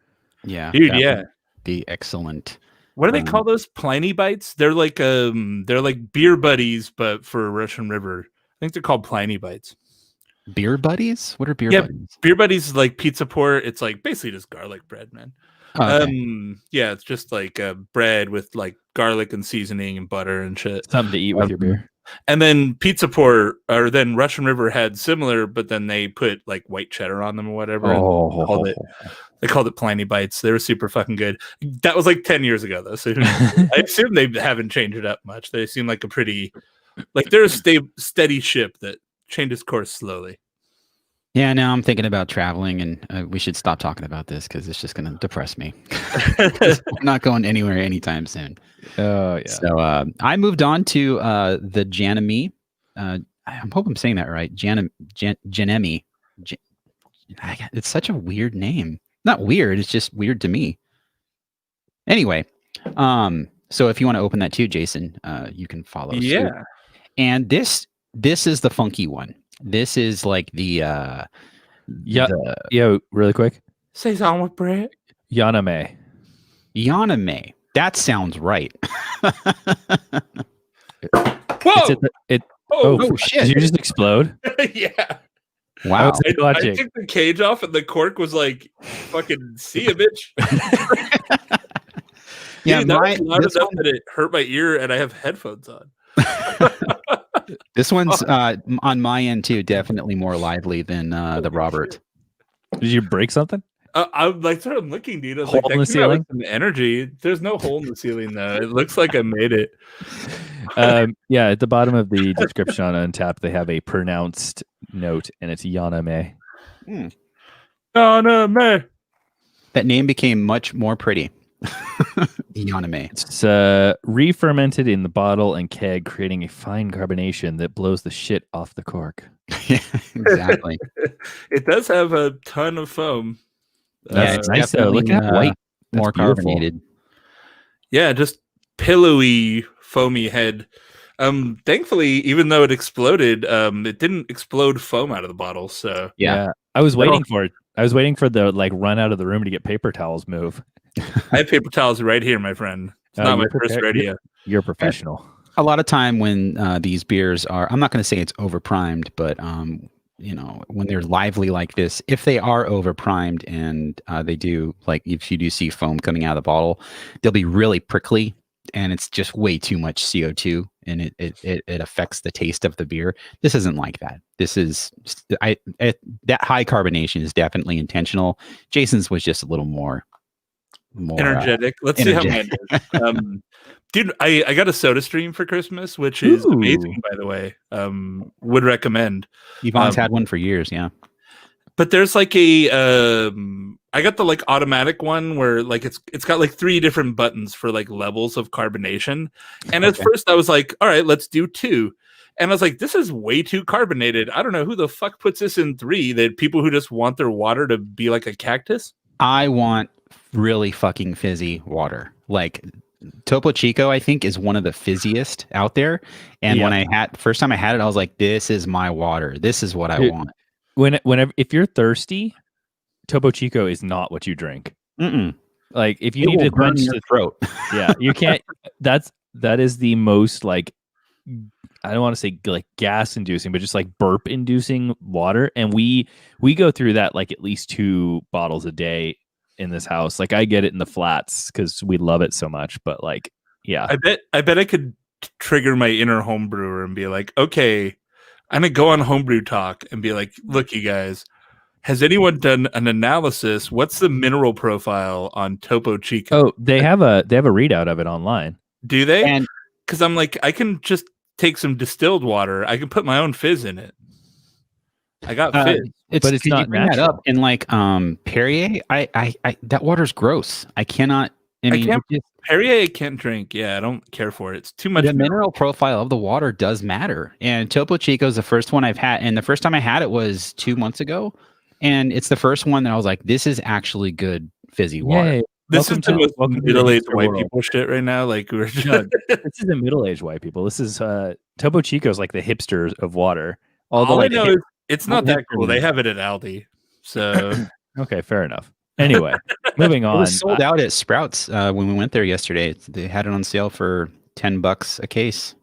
Speaker 1: Yeah,
Speaker 2: dude. Yeah,
Speaker 1: be excellent.
Speaker 2: What do they call those? Pliny Bites? They're like beer buddies, but for Russian River. I think they're called Pliny Bites.
Speaker 1: Beer buddies? What are beer buddies?
Speaker 2: Beer buddies is like pizza port. It's like basically just garlic bread, man. Okay. Yeah, it's just like bread with like garlic and seasoning and butter and shit.
Speaker 3: Something to eat with your beer.
Speaker 2: And then Pizza Port, or then Russian River had similar, but then they put like white cheddar on them or whatever. They called it Pliny Bites. They were super fucking good. That was like 10 years ago, though. So I assume they haven't changed it up much. They seem like a pretty, like they're a steady ship that changes course slowly.
Speaker 1: Yeah, now I'm thinking about traveling, and we should stop talking about this because it's just going to depress me. I'm not going anywhere anytime soon.
Speaker 3: Oh, yeah.
Speaker 1: So I moved on to the Janemi. I hope I'm saying that right. Janemi. It's such a weird name. Not weird. It's just weird to me. Anyway, so if you want to open that too, Jason, you can follow.
Speaker 2: Yeah.
Speaker 1: Suit. And this is the funky one. This is like the
Speaker 3: really quick.
Speaker 2: Say something with bread.
Speaker 3: Yaname.
Speaker 1: That sounds right.
Speaker 2: Whoa!
Speaker 3: Oh shit! Did you just explode?
Speaker 2: Yeah.
Speaker 1: Wow.
Speaker 2: I took the cage off and the cork was like, fucking see ya, bitch.
Speaker 1: Yeah,
Speaker 2: dude, that was loud enough that it hurt my ear and I have headphones on.
Speaker 1: This one's on my end too, definitely more lively than the Robert.
Speaker 3: Did you break something?
Speaker 2: I'm like sort of looking, dude. I was
Speaker 3: hole in the ceiling?
Speaker 2: Some energy. There's no hole in the ceiling though. It looks like I made it.
Speaker 3: Yeah, at the bottom of the description on Untapped, they have a pronounced note, and it's Yaname.
Speaker 2: Yaname.
Speaker 1: That name became much more pretty. Yaname.
Speaker 3: It's re-fermented in the bottle and keg, creating a fine carbonation that blows the shit off the cork.
Speaker 1: Yeah, exactly.
Speaker 2: It does have a ton of foam.
Speaker 3: It's nice though. Look at that white. That's
Speaker 1: more
Speaker 3: beautiful.
Speaker 1: carbonated.
Speaker 2: Yeah, just pillowy, foamy head. Thankfully, even though it exploded, it didn't explode foam out of the bottle. So
Speaker 3: yeah. I was waiting for it. I was waiting for the run out of the room to get paper towels move.
Speaker 2: I have paper towels right here, my friend. It's not my first idea.
Speaker 3: You're a professional.
Speaker 1: A lot of time when these beers are, I'm not going to say it's overprimed, but when they're lively like this, if they are overprimed and they do, like if you do see foam coming out of the bottle, they'll be really prickly, and it's just way too much CO2, and it affects the taste of the beer. This isn't like that. This is that high carbonation is definitely intentional. Jason's was just a little more
Speaker 2: energetic. Let's see how mine is. Dude, I got a Soda Stream for Christmas, which is amazing, by the way. Would recommend.
Speaker 1: Yvonne's had one for years, yeah.
Speaker 2: But there's like a I got the like automatic one where like it's got like 3 different buttons for like levels of carbonation. And at first I was like, all right, let's do 2. And I was like, this is way too carbonated. I don't know who the fuck puts this in 3. That people who just want their water to be like a cactus.
Speaker 1: I want really fucking fizzy water. Like Topo Chico, I think, is one of the fizziest out there. And when first time I had it, I was like, this is my water. This is what I want.
Speaker 3: Whenever if you're thirsty, Topo Chico is not what you drink. Like if you need to quench
Speaker 1: your throat.
Speaker 3: Yeah, you can't. That is the most like, I don't want to say like gas inducing, but just like burp inducing water. And we go through that like at least 2 bottles a day in this house. Like I get it in the flats because we love it so much. But like, yeah,
Speaker 2: I bet I could trigger my inner home brewer and be like, okay, I'm gonna go on Homebrew Talk and be like, look, you guys, has anyone done an analysis? What's the mineral profile on Topo Chico?
Speaker 3: Oh, they have a readout of it online.
Speaker 2: Do they? Because I'm like, I can just take some distilled water. I can put my own fizz in it. I got fizz,
Speaker 3: but it's not natural. That up
Speaker 1: in like Perrier. I that water's gross. I cannot.
Speaker 2: Perrier I can't drink. Yeah, I don't care for it. It's too much.
Speaker 1: The mineral profile of the water does matter. And Topo Chico is the first one I've had. And the first time I had it was 2 months ago. And it's the first one that I was like, this is actually good fizzy water.
Speaker 3: Yay.
Speaker 2: This is the most middle-aged white people shit right now. Like
Speaker 3: this is the middle-aged white people. This is Topo Chico's like the hipsters of water.
Speaker 2: All I know is it's not that cool. They have it at Aldi. So
Speaker 3: okay, fair enough. Anyway, moving on.
Speaker 1: It was sold out at Sprouts when we went there yesterday. They had it on sale for $10 a case,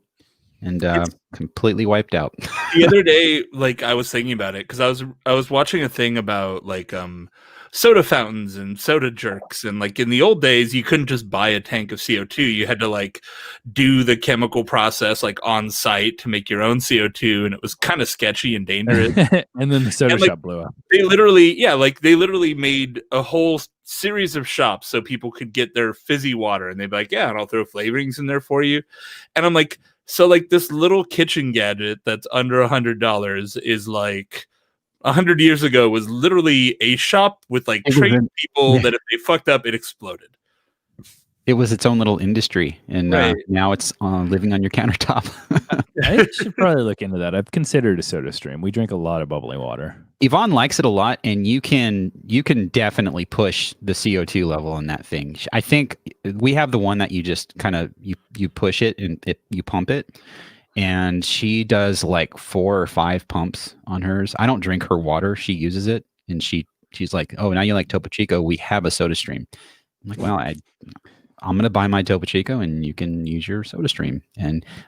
Speaker 1: and completely wiped out.
Speaker 2: The other day, like I was thinking about it because I was watching a thing about like soda fountains and soda jerks, and like in the old days, you couldn't just buy a tank of CO2. You had to like do the chemical process like on site to make your own CO2, and it was kind of sketchy and dangerous.
Speaker 3: And then the soda shop blew up.
Speaker 2: They literally made a whole series of shops so people could get their fizzy water, and they'd be like, yeah, and I'll throw flavorings in there for you. And I'm like, so like this little kitchen gadget that's under $100 is like 100 years ago was literally a shop with like trained people that if they fucked up, it exploded.
Speaker 1: It was its own little industry, and now it's living on your countertop.
Speaker 3: I should probably look into that. I've considered a soda stream. We drink a lot of bubbly water.
Speaker 1: Yvonne likes it a lot, and you can definitely push the CO2 level in that thing. I think we have the one that you just kind of you push it and you pump it. And she does like 4 or 5 pumps on hers. I don't drink her water. She uses it. And she's like, oh, now you like Topo Chico. We have a soda stream. I'm like, well, I'm going to buy my Topo Chico and you can use your soda stream.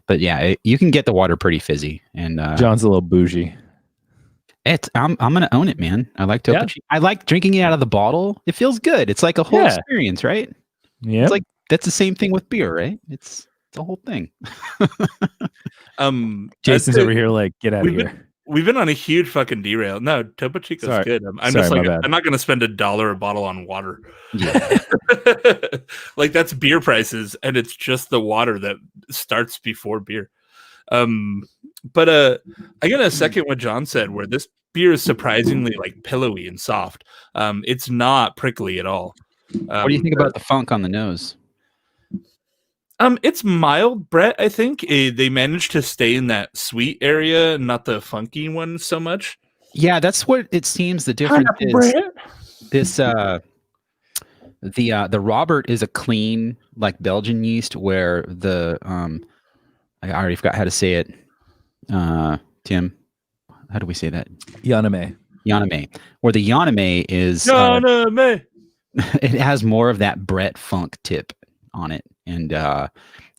Speaker 1: But yeah, you can get the water pretty fizzy. And
Speaker 3: John's a little bougie.
Speaker 1: I'm going to own it, man. I like Topo Chico. I like drinking it out of the bottle. It feels good. It's like a whole experience, right?
Speaker 3: Yeah.
Speaker 1: It's like, that's the same thing with beer, right? It's a whole thing.
Speaker 3: Jason's over here like, get out of here.
Speaker 2: We've been on a huge fucking derail. No, Topo Chico's good. I'm just like, I'm not going to spend $1 a bottle on water. Yeah. Like that's beer prices, and it's just the water that starts before beer. But I got to second what John said, where this beer is surprisingly like pillowy and soft. It's not prickly at all.
Speaker 1: What do you think about the funk on the nose?
Speaker 2: It's mild, Brett. I think they managed to stay in that sweet area, not the funky one so much.
Speaker 1: Yeah, that's what it seems. The difference is this. The Robert is a clean, like Belgian yeast, where the I already forgot how to say it. Tim, how do we say that?
Speaker 3: Yaname.
Speaker 1: Where the Yaname is.
Speaker 2: Yaname.
Speaker 1: It has more of that Brett funk tip on it. And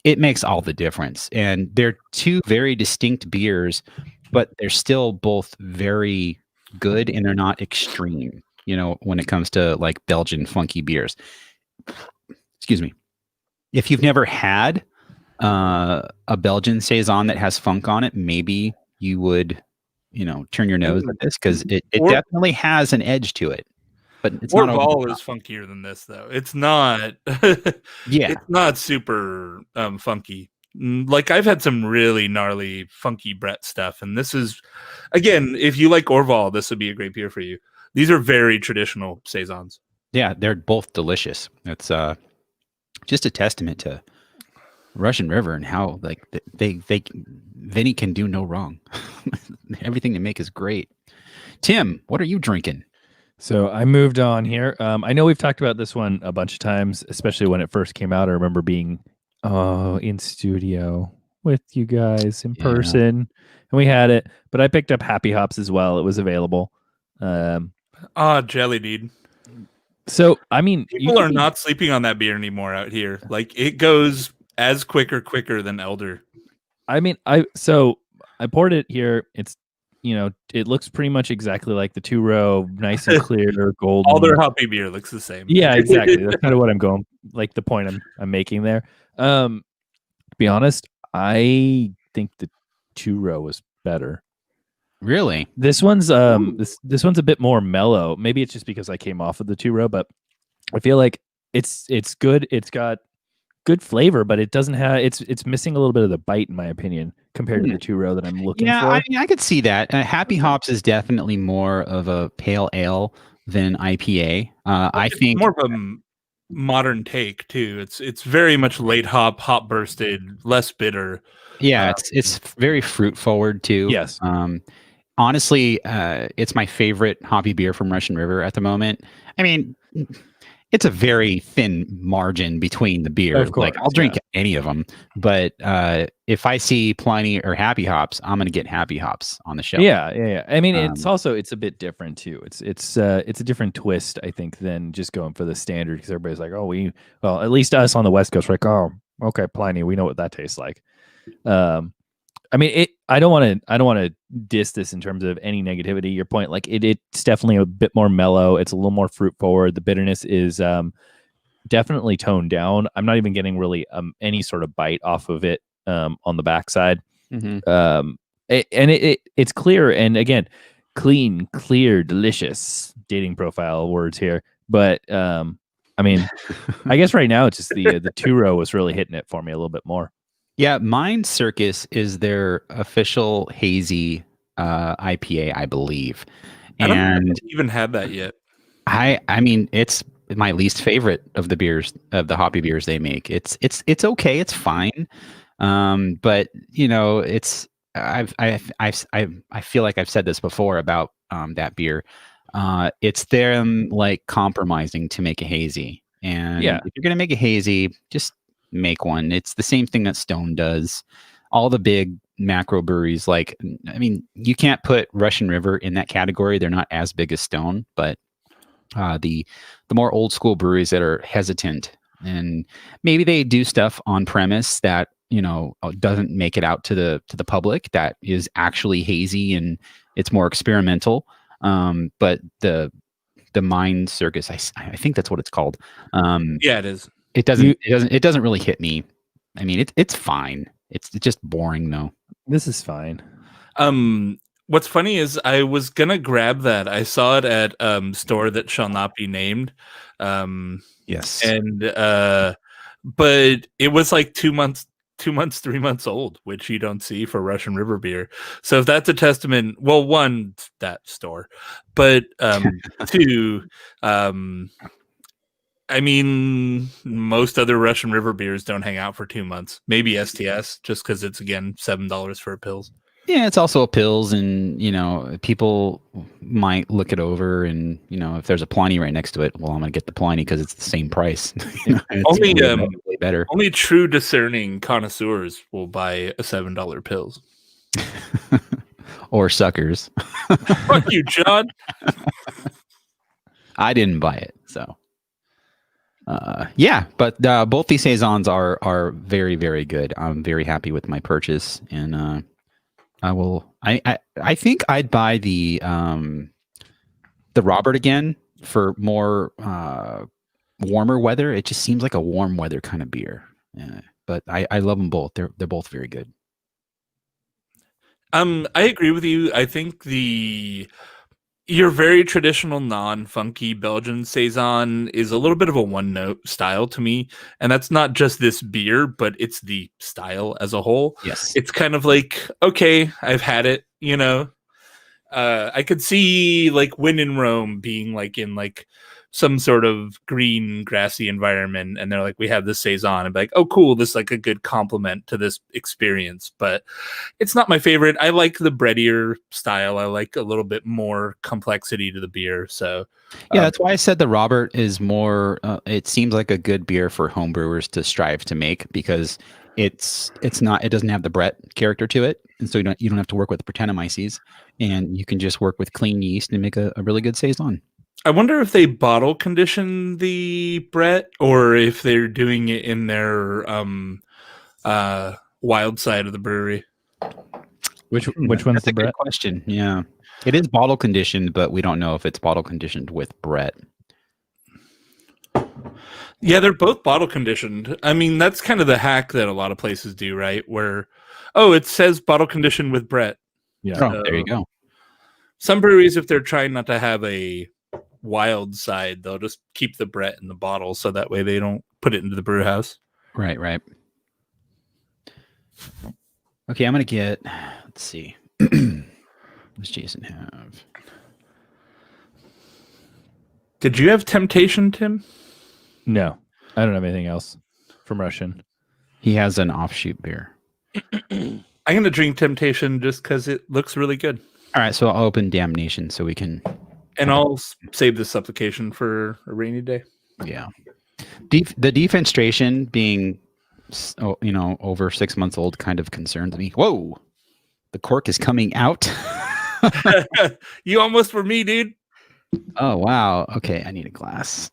Speaker 1: it makes all the difference. And they're 2 very distinct beers, but they're still both very good, and they're not extreme, when it comes to like Belgian funky beers. Excuse me. If you've never had a Belgian Saison that has funk on it, maybe you would, turn your nose at this because it definitely has an edge to it. but it's not over the
Speaker 2: Orval
Speaker 1: top.
Speaker 2: is funkier than this, though. It's not.
Speaker 1: Yeah.
Speaker 2: It's not super funky. Like I've had some really gnarly, funky Brett stuff, and this is, again, if you like Orval, this would be a great beer for you. These are very traditional saisons.
Speaker 1: Yeah, they're both delicious. It's just a testament to Russian River and how like they Vinny can do no wrong. Everything they make is great. Tim, what are you drinking?
Speaker 3: So I moved on here. I know we've talked about this one a bunch of times, especially when it first came out. I remember being in studio with you guys in person, and we had it. But I picked up Happy Hops as well. It was available.
Speaker 2: Jelly, dude.
Speaker 3: So I mean,
Speaker 2: People are not sleeping on that beer anymore out here. Like it goes as quicker than Elder.
Speaker 3: I mean, I poured it here. It's it looks pretty much exactly like the 2-row, nice and clear, golden.
Speaker 2: All their hoppy beer looks the same.
Speaker 3: Yeah, exactly. That's kind of what I'm going, like the point I'm making there. To be honest, I think the 2-row was better.
Speaker 1: Really?
Speaker 3: This one's this one's a bit more mellow. Maybe it's just because I came off of the 2-row, but I feel like it's good. It's got good flavor, but it doesn't have it's missing a little bit of the bite in my opinion compared to the 2-row that I'm looking for.
Speaker 1: I mean, I could see that. Happy Hops is definitely more of a pale ale than IPA. I think
Speaker 2: more of a modern take too. It's very much late hop bursted, less bitter.
Speaker 1: Yeah, it's very fruit forward too.
Speaker 3: Yes.
Speaker 1: Honestly, it's my favorite hoppy beer from Russian River at the moment. I mean, it's a very thin margin between the beer.
Speaker 3: Of course,
Speaker 1: like I'll drink any of them, but if I see Pliny or Happy Hops, I'm gonna get Happy Hops on the shelf.
Speaker 3: Yeah. I mean, it's a bit different too. It's a different twist, I think, than just going for the standard because everybody's like, well, at least us on the West Coast, like, oh, okay, Pliny, we know what that tastes like. I mean, I don't want to diss this in terms of any negativity. Your point, like it's definitely a bit more mellow. It's a little more fruit forward. The bitterness is definitely toned down. I'm not even getting really any sort of bite off of it on the backside.
Speaker 1: Mm-hmm.
Speaker 3: It's clear and again, clean, clear, delicious. Dating profile words here, but I mean, I guess right now it's just the 2-row was really hitting it for me a little bit more.
Speaker 1: Yeah, Mind Circus is their official hazy IPA, I believe. And
Speaker 2: I don't even have that yet.
Speaker 1: I mean, it's my least favorite of the beers, of the hoppy beers they make. It's okay, it's fine. But it's I feel like I've said this before about that beer. It's them like compromising to make a hazy. And if you're gonna make a hazy, just make one. It's the same thing that Stone does. All the big macro breweries, like, I mean, you can't put Russian River in that category. They're not as big as Stone, but the more old school breweries that are hesitant and maybe they do stuff on premise that doesn't make it out to the public, that is actually hazy and it's more experimental. But the Mind Circus, I think that's what it's called.
Speaker 2: Yeah, it is.
Speaker 1: It doesn't really hit me. I mean, it's fine. It's just boring though.
Speaker 3: This is fine.
Speaker 2: What's funny is I was gonna grab that. I saw it at store that shall not be named.
Speaker 1: Yes.
Speaker 2: And but it was like 3 months old, which you don't see for Russian River beer. So if that's a testament, well, one, that store, but two, I mean, most other Russian River beers don't hang out for 2 months. Maybe STS, just because it's, again, $7 for a Pils.
Speaker 1: Yeah, it's also a Pils, and, people might look it over, and, if there's a Pliny right next to it, well, I'm going to get the Pliny because it's the same price.
Speaker 2: Only
Speaker 1: way better.
Speaker 2: Only true discerning connoisseurs will buy a $7 Pils.
Speaker 1: Or suckers.
Speaker 2: Fuck you, John.
Speaker 1: I didn't buy it, so. But both these saisons are very, very good. I'm very happy with my purchase, and I think I'd buy the Robert again for more warmer weather. It just seems like a warm weather kind of beer. But I love them both. They're both very good.
Speaker 2: I agree with you. I think your very traditional non-funky Belgian Saison is a little bit of a one-note style to me, and that's not just this beer, but it's the style as a whole.
Speaker 1: Yes.
Speaker 2: It's kind of like, okay, I've had it, you know. I could see like When in Rome being like in like some sort of green, grassy environment, and they're like, we have this Saison, and be like, oh, cool, this is like a good complement to this experience. But it's not my favorite. I like the breadier style. I like a little bit more complexity to the beer. So
Speaker 1: yeah, that's why I said the Robert is more. It seems like a good beer for homebrewers to strive to make, because it's not. It doesn't have the Brett character to it, and so you don't have to work with Brettanomyces, and you can just work with clean yeast and make a really good Saison.
Speaker 2: I wonder if they bottle condition the Brett, or if they're doing it in their wild side of the brewery.
Speaker 3: Which one's
Speaker 1: That's
Speaker 3: the
Speaker 1: a good
Speaker 3: Brett?
Speaker 1: question. Yeah, it is bottle conditioned, but we don't know if it's bottle conditioned with Brett.
Speaker 2: Yeah, they're both bottle conditioned. I mean, that's kind of the hack that a lot of places do, right? Where, oh, it says bottle conditioned with Brett.
Speaker 3: Yeah.
Speaker 1: Oh, there you go.
Speaker 2: Some breweries, if they're trying not to have a wild side, they'll just keep the Brett in the bottle, so that way they don't put it into the brew house.
Speaker 1: Right. Okay, I'm gonna get. Let's see. What does Jason have?
Speaker 2: Did you have Temptation, Tim?
Speaker 3: No, I don't have anything else from Russian.
Speaker 1: He has an offshoot beer.
Speaker 2: I'm gonna drink Temptation just because it looks really good.
Speaker 1: All right, so I'll open Damnation so we can.
Speaker 2: And I'll save this supplication for a rainy day.
Speaker 1: Yeah. The defenstration being, over 6 months old kind of concerns me. Whoa, the cork is coming out.
Speaker 2: You almost were me, dude.
Speaker 1: Oh, wow. Okay, I need a glass.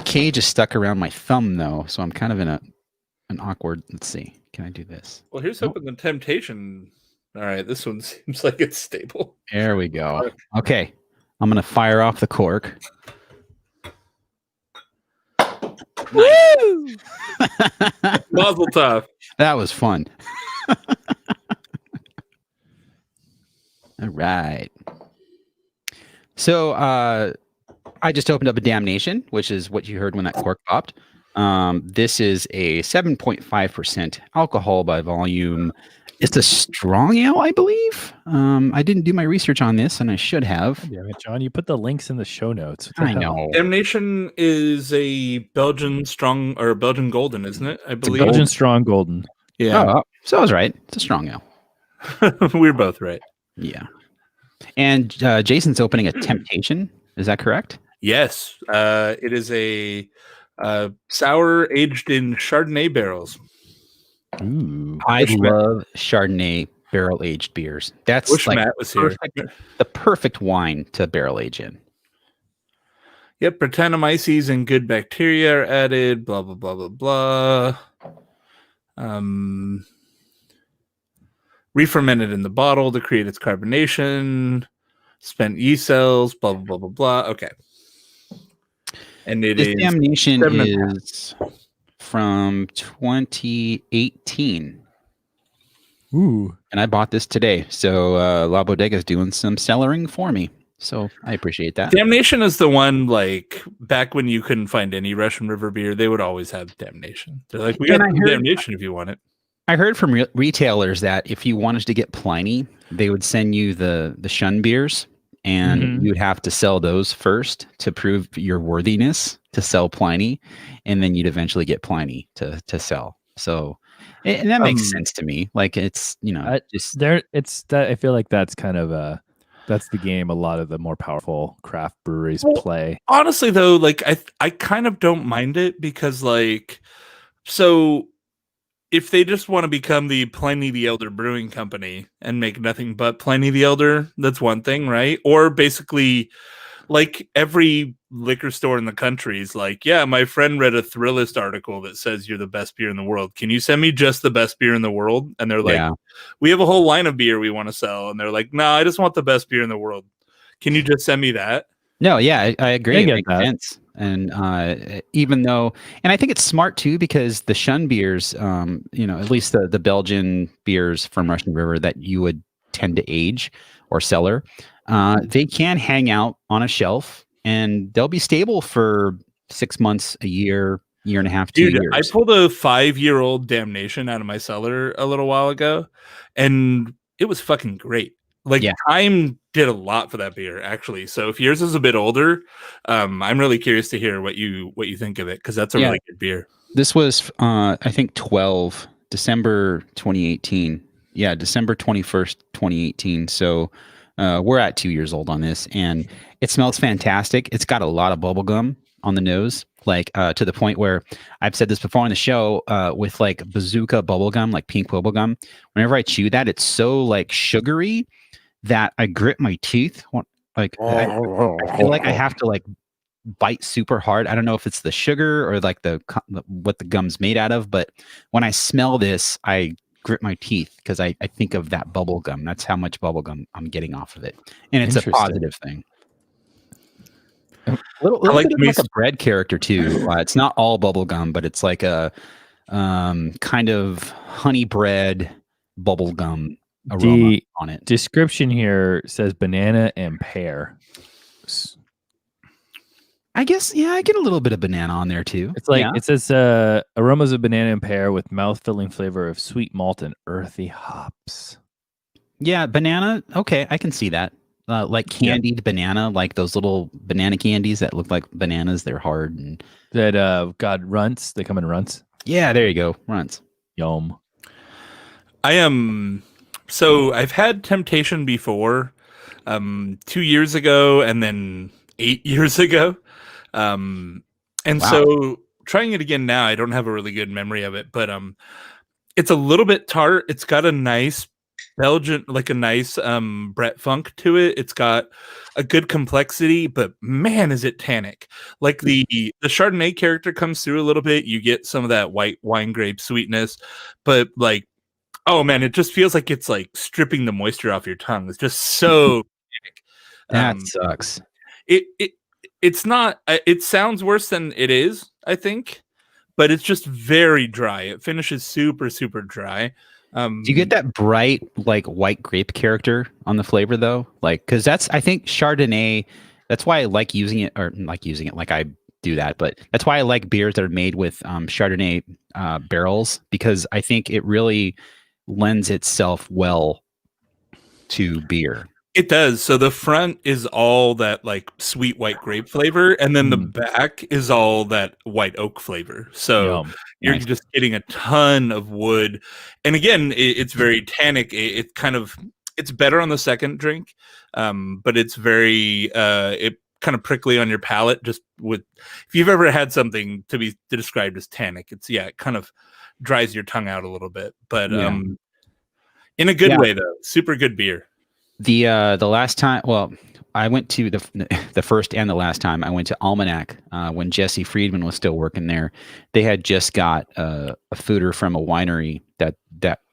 Speaker 1: Cage is stuck around my thumb, though, so I'm kind of in an awkward. Let's see. Can I do this?
Speaker 2: Well, here's hoping the Temptation. All right, this one seems like it's stable.
Speaker 1: There we go. Okay, I'm going to fire off the cork.
Speaker 2: Woo! Mazel tov.
Speaker 1: That was fun. All right. So I just opened up a Damnation, which is what you heard when that cork popped. This is a 7.5% alcohol by volume. It's a strong ale, I believe. I didn't do my research on this, and I should have.
Speaker 3: Damn it, John! You put the links in the show notes.
Speaker 1: I know.
Speaker 2: Damnation is a Belgian strong or Belgian golden, isn't it? I believe.
Speaker 3: Belgian strong golden.
Speaker 2: Yeah.
Speaker 1: Oh, so I was right. It's a strong ale.
Speaker 2: We're both right.
Speaker 1: Yeah. And Jason's opening a Temptation. Is that correct?
Speaker 2: Yes. It is a sour aged in Chardonnay barrels.
Speaker 3: Ooh.
Speaker 1: I love Chardonnay barrel aged beers. That's
Speaker 2: Wish
Speaker 1: like
Speaker 2: Matt was here.
Speaker 1: the perfect wine to barrel age in.
Speaker 2: Yep, Brettanomyces and good bacteria are added. Blah blah blah blah blah. Re-fermented in the bottle to create its carbonation. Spent yeast cells. Blah blah blah blah blah. Okay. And it
Speaker 1: This
Speaker 2: is
Speaker 1: Damnation
Speaker 2: 7.5.
Speaker 1: is from 2018.
Speaker 3: Ooh.
Speaker 1: And I bought this today. So La Bodega is doing some cellaring for me. So I appreciate that.
Speaker 2: Damnation is the one, like, back when you couldn't find any Russian River beer, they would always have Damnation. They're like, we got Damnation if you want it.
Speaker 1: I heard from retailers that if you wanted to get Pliny, they would send you the Shun beers, and you'd have to sell those first to prove your worthiness to sell Pliny, and then you'd eventually get Pliny to sell. So, and that makes sense to me. Like, it's, just
Speaker 3: there. It's that I feel like that's kind of that's the game a lot of the more powerful craft breweries play.
Speaker 2: Honestly, though, like, I kind of don't mind it because, like, so if they just want to become the Pliny the Elder Brewing Company and make nothing but Pliny the Elder, that's one thing, right? Or basically, like, every liquor store in the country is like, yeah, my friend read a Thrillist article that says you're the best beer in the world. Can you send me just the best beer in the world? And they're like, we have a whole line of beer we want to sell. And they're like, no, I just want the best beer in the world. Can you just send me that?
Speaker 1: No, yeah, I agree.
Speaker 3: I
Speaker 1: It
Speaker 3: get
Speaker 1: makes
Speaker 3: that.
Speaker 1: sense. And even though, and I think it's smart too, because the Shun beers, at least the Belgian beers from Russian River that you would tend to age or cellar, they can hang out on a shelf and they'll be stable for 6 months, a year and a half, 2
Speaker 2: Dude,
Speaker 1: years.
Speaker 2: I pulled a 5-year-old Damnation out of my cellar a little while ago, and it was fucking great. Like,
Speaker 1: Yeah.
Speaker 2: time did a lot for that beer, actually. So if yours is a bit older, I'm really curious to hear what you think of it, because that's a really good beer.
Speaker 1: This was, I think, December 2018. Yeah, December 21st, 2018. So we're at 2 years old on this, and it smells fantastic. It's got a lot of bubble gum on the nose, like to the point where I've said this before on the show, with like bazooka bubble gum, like pink bubble gum. Whenever I chew that, it's so like sugary that I grit my teeth. Like I feel like I have to like bite super hard. I don't know if it's the sugar or like what the gum's made out of, but when I smell this, I grit my teeth because I think of that bubble gum. That's how much bubble gum I'm getting off of it, and it's a positive thing. A little bit of like a bread character too. It's not all bubble gum, but it's like a kind of honey bread bubble gum aroma on it.
Speaker 3: Description here says banana and pear.
Speaker 1: I guess, yeah, I get a little bit of banana on there too.
Speaker 3: It's like it says aromas of banana and pear with mouth-filling flavor of sweet malt and earthy hops.
Speaker 1: Yeah, banana. Okay, I can see that. Like candied banana, like those little banana candies that look like bananas. They're hard and
Speaker 3: God, runts. They come in runts.
Speaker 1: Yeah, there you go, runts.
Speaker 3: Yum.
Speaker 2: I am. So I've had Temptation before, 2 years ago, and then 8 years ago. So trying it again now, I don't have a really good memory of it, but it's a little bit tart. It's got a nice Belgian, like a nice Brett funk to it. It's got a good complexity, but man, is it tannic. Like the Chardonnay character comes through a little bit. You get some of that white wine grape sweetness, but like, oh man, it just feels like it's like stripping the moisture off your tongue. It's just so
Speaker 1: tannic. That sucks.
Speaker 2: It's not, it sounds worse than it is, I think, but it's just very dry. It finishes super, super dry.
Speaker 1: Do you get that bright, like white grape character on the flavor though? Like, cause that's, I think Chardonnay, that's why I like using it, like I do that, but that's why I like beers that are made with Chardonnay barrels, because I think it really lends itself well to beer.
Speaker 2: It does. So the front is all that like sweet white grape flavor, and then the back is all that white oak flavor. So you're just getting a ton of wood. And again, it's very tannic. It's better on the second drink, but it's very it kind of prickly on your palate. Just with, if you've ever had something to be described as tannic, it kind of dries your tongue out a little bit, but in a good way though. Super good beer.
Speaker 1: The last time, well, I went to the first and the last time I went to Almanac when Jesse Friedman was still working there. They had just got a foeder from a winery that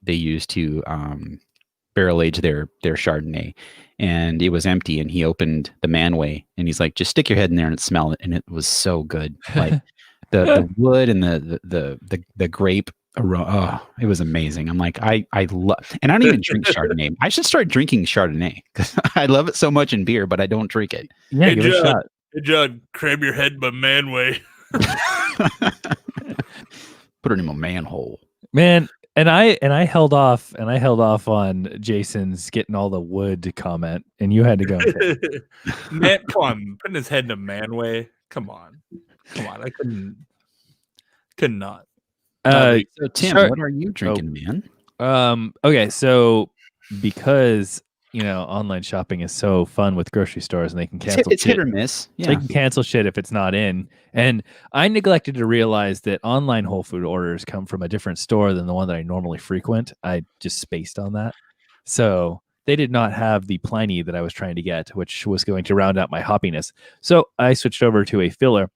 Speaker 1: they used to barrel age their Chardonnay, and it was empty. And he opened the manway and he's like, "Just stick your head in there and smell it." And it was so good, like the wood and the grape. Oh, it was amazing. I'm like, I love, and I don't even drink Chardonnay. I should start drinking Chardonnay because I love it so much in beer, but I don't drink it.
Speaker 3: Yeah, give it a shot.
Speaker 2: Hey, John, cram your head in my manway.
Speaker 1: Put it in my manhole,
Speaker 3: man. And I held off on Jason's getting all the wood to comment, and you had to go.
Speaker 2: Man, come on, putting his head in a manway. Come on, I could not.
Speaker 1: So Tim, what are you drinking, man?
Speaker 3: Okay, so because online shopping is so fun with grocery stores, and they can cancel.
Speaker 1: It's hit or miss. Yeah.
Speaker 3: They can cancel shit if it's not in. And I neglected to realize that online Whole Food orders come from a different store than the one that I normally frequent. I just spaced on that, so they did not have the Pliny that I was trying to get, which was going to round out my hoppiness. So I switched over to a filler.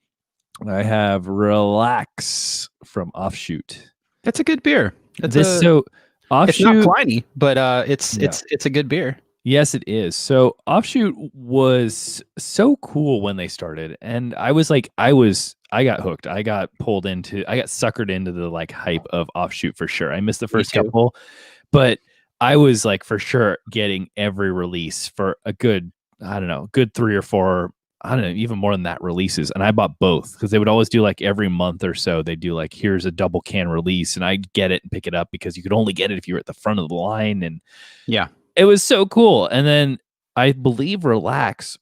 Speaker 3: I have Relax from Offshoot.
Speaker 1: That's a good beer.
Speaker 3: Offshoot,
Speaker 1: it's not Pliny, but it's a good beer.
Speaker 3: Yes, it is. So Offshoot was so cool when they started, and I got hooked. I got suckered into the like hype of Offshoot for sure. I missed the first couple, but I was like for sure getting every release for a good, I don't know, good 3 or 4, I don't know, even more than that releases. And I bought both because they would always do like every month or so. They do like, here's a double can release, and I'd get it and pick it up because you could only get it if you were at the front of the line. And
Speaker 1: Yeah.
Speaker 3: it was so cool. And then I believe Relax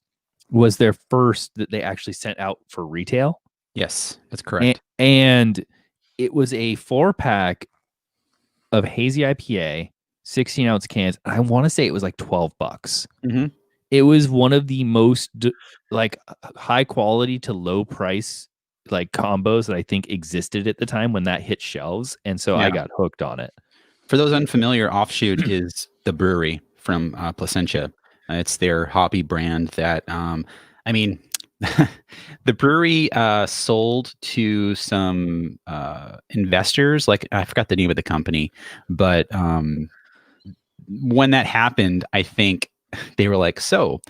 Speaker 3: was their first that they actually sent out for retail.
Speaker 1: Yes, that's correct.
Speaker 3: And it was a 4-pack of hazy IPA, 16-ounce cans. I want to say it was like $12.
Speaker 1: Mm-hmm.
Speaker 3: It was one of the most like high quality to low price like combos that I think existed at the time when that hit shelves. And so I got hooked on it.
Speaker 1: For those unfamiliar, Offshoot is the brewery from Placentia. It's their hobby brand that, I mean, the brewery sold to some investors. Like, I forgot the name of the company, but when that happened, I think they were like, so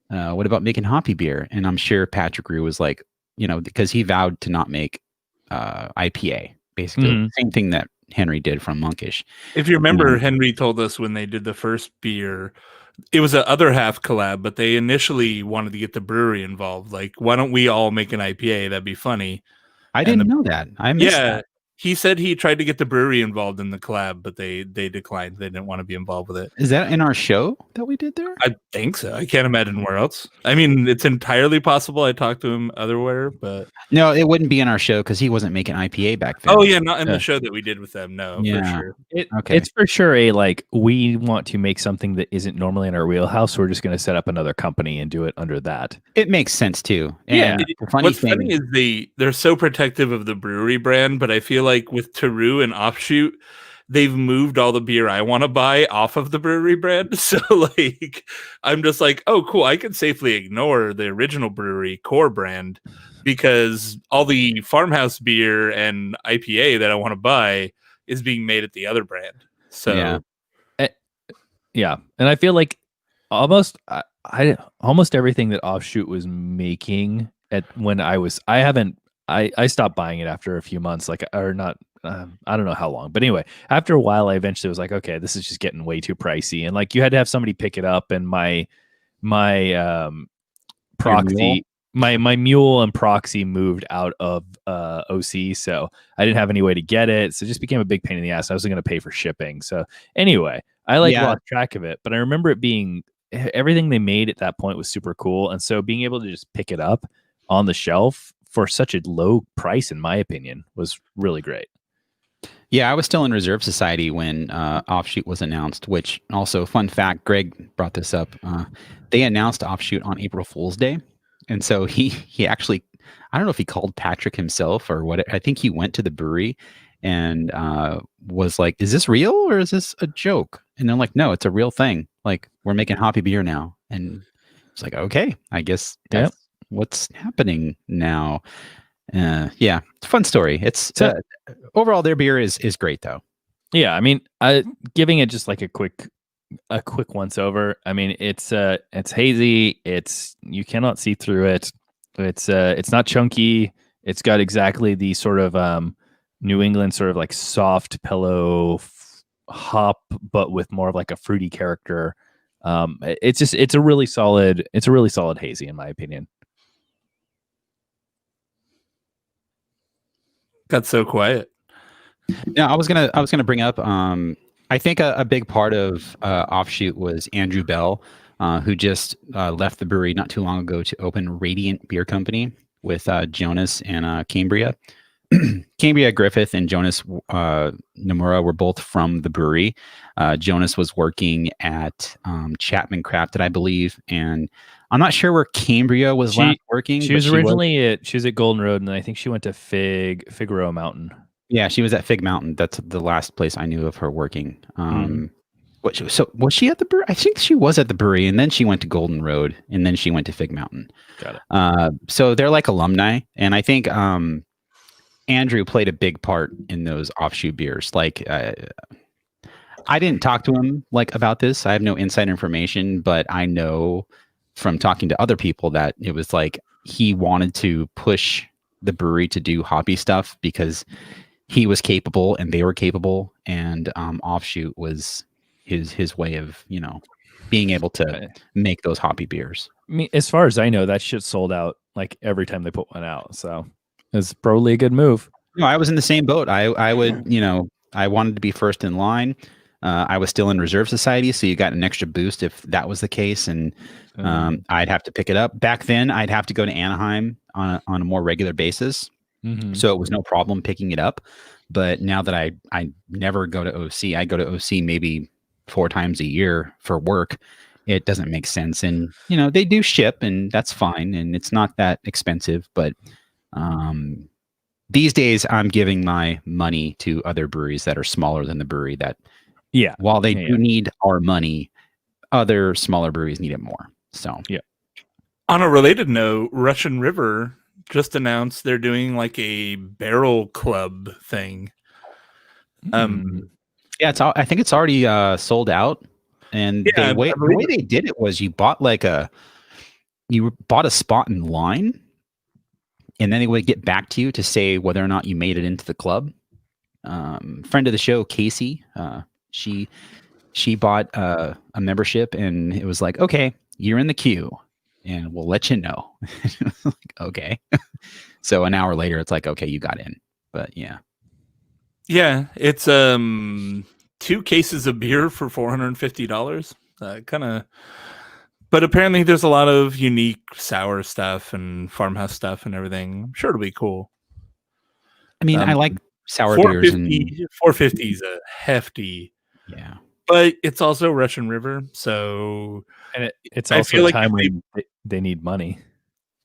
Speaker 1: what about making hoppy beer? And I'm sure Patrick Rue was like, because he vowed to not make IPA, basically same thing that Henry did from Monkish.
Speaker 2: If you remember, Henry told us when they did the first beer, it was a other half collab, but they initially wanted to get the brewery involved. Like, why don't we all make an IPA? That'd be funny.
Speaker 1: I didn't know that. I missed that.
Speaker 2: He said he tried to get the brewery involved in the collab, but they declined. They didn't want to be involved with it.
Speaker 1: Is that in our show that we did there?
Speaker 2: I think so. I can't imagine where else. I mean, it's entirely possible. I talked to him otherwhere, but
Speaker 1: no, it wouldn't be in our show because he wasn't making IPA back then.
Speaker 2: Oh yeah, not in the show that we did with them. No, for sure.
Speaker 3: It's for sure a like we want to make something that isn't normally in our wheelhouse. So we're just going to set up another company and do it under that.
Speaker 1: It makes sense too. And
Speaker 2: what's funny is they're so protective of the brewery brand, but I feel like with Taru and Offshoot, they've moved all the beer I want to buy off of the brewery brand. So like, I'm just like, oh, cool. I can safely ignore the original brewery core brand because all the farmhouse beer and IPA that I want to buy is being made at the other brand. So
Speaker 3: yeah. And I feel like almost everything that Offshoot was making I stopped buying it after a few months, I don't know how long, but anyway, after a while, I eventually was like, okay, this is just getting way too pricey. And like, you had to have somebody pick it up, and my proxy, my mule and proxy moved out of OC. So I didn't have any way to get it. So it just became a big pain in the ass. I wasn't going to pay for shipping. So anyway, I lost track of it, but I remember it being, everything they made at that point was super cool. And so being able to just pick it up on the shelf for such a low price, in my opinion, was really great.
Speaker 1: Yeah, I was still in Reserve Society when Offshoot was announced, which also, fun fact, Greg brought this up. They announced Offshoot on April Fool's Day. And so he actually, I don't know if he called Patrick himself or what. I think he went to the brewery and was like, is this real or is this a joke? And they're like, no, it's a real thing. Like, we're making hoppy beer now. And it's like, okay, I guess that's what's happening now. It's a fun story. It's overall, their beer is great though.
Speaker 3: Yeah, I mean, giving it just like a quick once over. I mean, it's hazy. You cannot see through it. It's not chunky. It's got exactly the sort of New England sort of like soft pillow hop, but with more of like a fruity character. It's a really solid hazy in my opinion.
Speaker 2: Got so quiet.
Speaker 1: Yeah, I was gonna bring up. I think a big part of Offshoot was Andrew Bell, who just left the brewery not too long ago to open Radiant Beer Company with Jonas and Cambria. Cambria Griffith and Jonas Nomura were both from the brewery. Jonas was working at Chapman Crafted, I believe, and I'm not sure where Cambria was last working.
Speaker 3: She was originally she was at Golden Road, and I think she went to Figueroa Mountain.
Speaker 1: Yeah, she was at Fig Mountain. That's the last place I knew of her working. So was she at the brewery? I think she was at the brewery, and then she went to Golden Road, and then she went to Fig Mountain.
Speaker 3: Got it.
Speaker 1: So they're like alumni, and I think Andrew played a big part in those Offshoot beers. Like, I didn't talk to him about this. I have no inside information, but I know from talking to other people that it was like he wanted to push the brewery to do hoppy stuff because he was capable and they were capable, and Offshoot was his way of being able to
Speaker 3: Right.
Speaker 1: make those hoppy beers.
Speaker 3: I mean, as far as I know, that shit sold out like every time they put one out. So it's probably a good move.
Speaker 1: No, I was in the same boat. I would I wanted to be first in line. I was still in reserve society, so you got an extra boost if that was the case, and I'd have to pick it up. Back then, I'd have to go to Anaheim on a more regular basis, so it was no problem picking it up. But now that I never go to OC, I go to OC maybe 4 times a year for work. It doesn't make sense, and they do ship, and that's fine, and it's not that expensive. But these days, I'm giving my money to other breweries that are smaller than the brewery that.
Speaker 3: Yeah.
Speaker 1: While they do need our money, other smaller breweries need it more. So
Speaker 3: yeah.
Speaker 2: On a related note, Russian River just announced they're doing like a barrel club thing.
Speaker 1: Yeah, I think it's already sold out. And the way they did it was you bought a spot in line, and then they would get back to you to say whether or not you made it into the club. Friend of the show, Casey, she bought a membership, and it was like, okay, you're in the queue, and we'll let you know. Like, okay. So an hour later, it's like, okay, you got in. But yeah,
Speaker 2: it's 2 cases of beer for $450. Kind of, but apparently there's a lot of unique sour stuff and farmhouse stuff and everything. I'm sure it'll be cool.
Speaker 1: I mean, I like sour beers. And
Speaker 2: 450 is a hefty.
Speaker 1: Yeah.
Speaker 2: But it's also Russian River, so
Speaker 3: and it's also a time when they need money.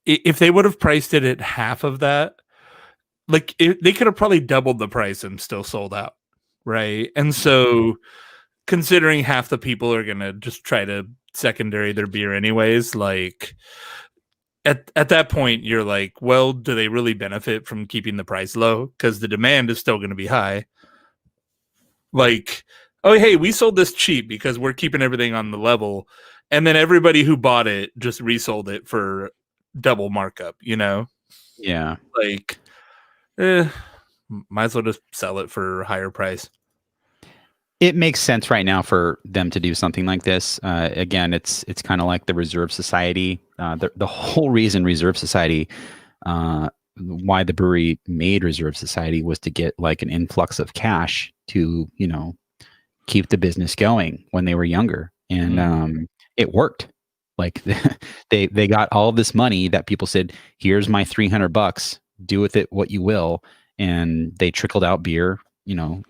Speaker 2: If they would have priced it at half of that, like they could have probably doubled the price and still sold out, right? And so, considering half the people are gonna just try to secondary their beer anyways, like at that point, you're like, well, do they really benefit from keeping the price low? Because the demand is still going to be high. Like, oh, hey, we sold this cheap because we're keeping everything on the level. And then everybody who bought it just resold it for double markup, Yeah. Like, might as well just sell it for a higher price.
Speaker 1: It makes sense right now for them to do something like this. Again, it's kind of like the Reserve Society. The whole reason Reserve Society, why the brewery made Reserve Society was to get like an influx of cash to, keep the business going when they were younger. And it worked. Like they got all of this money that people said, here's my $300, do with it what you will. And they trickled out beer,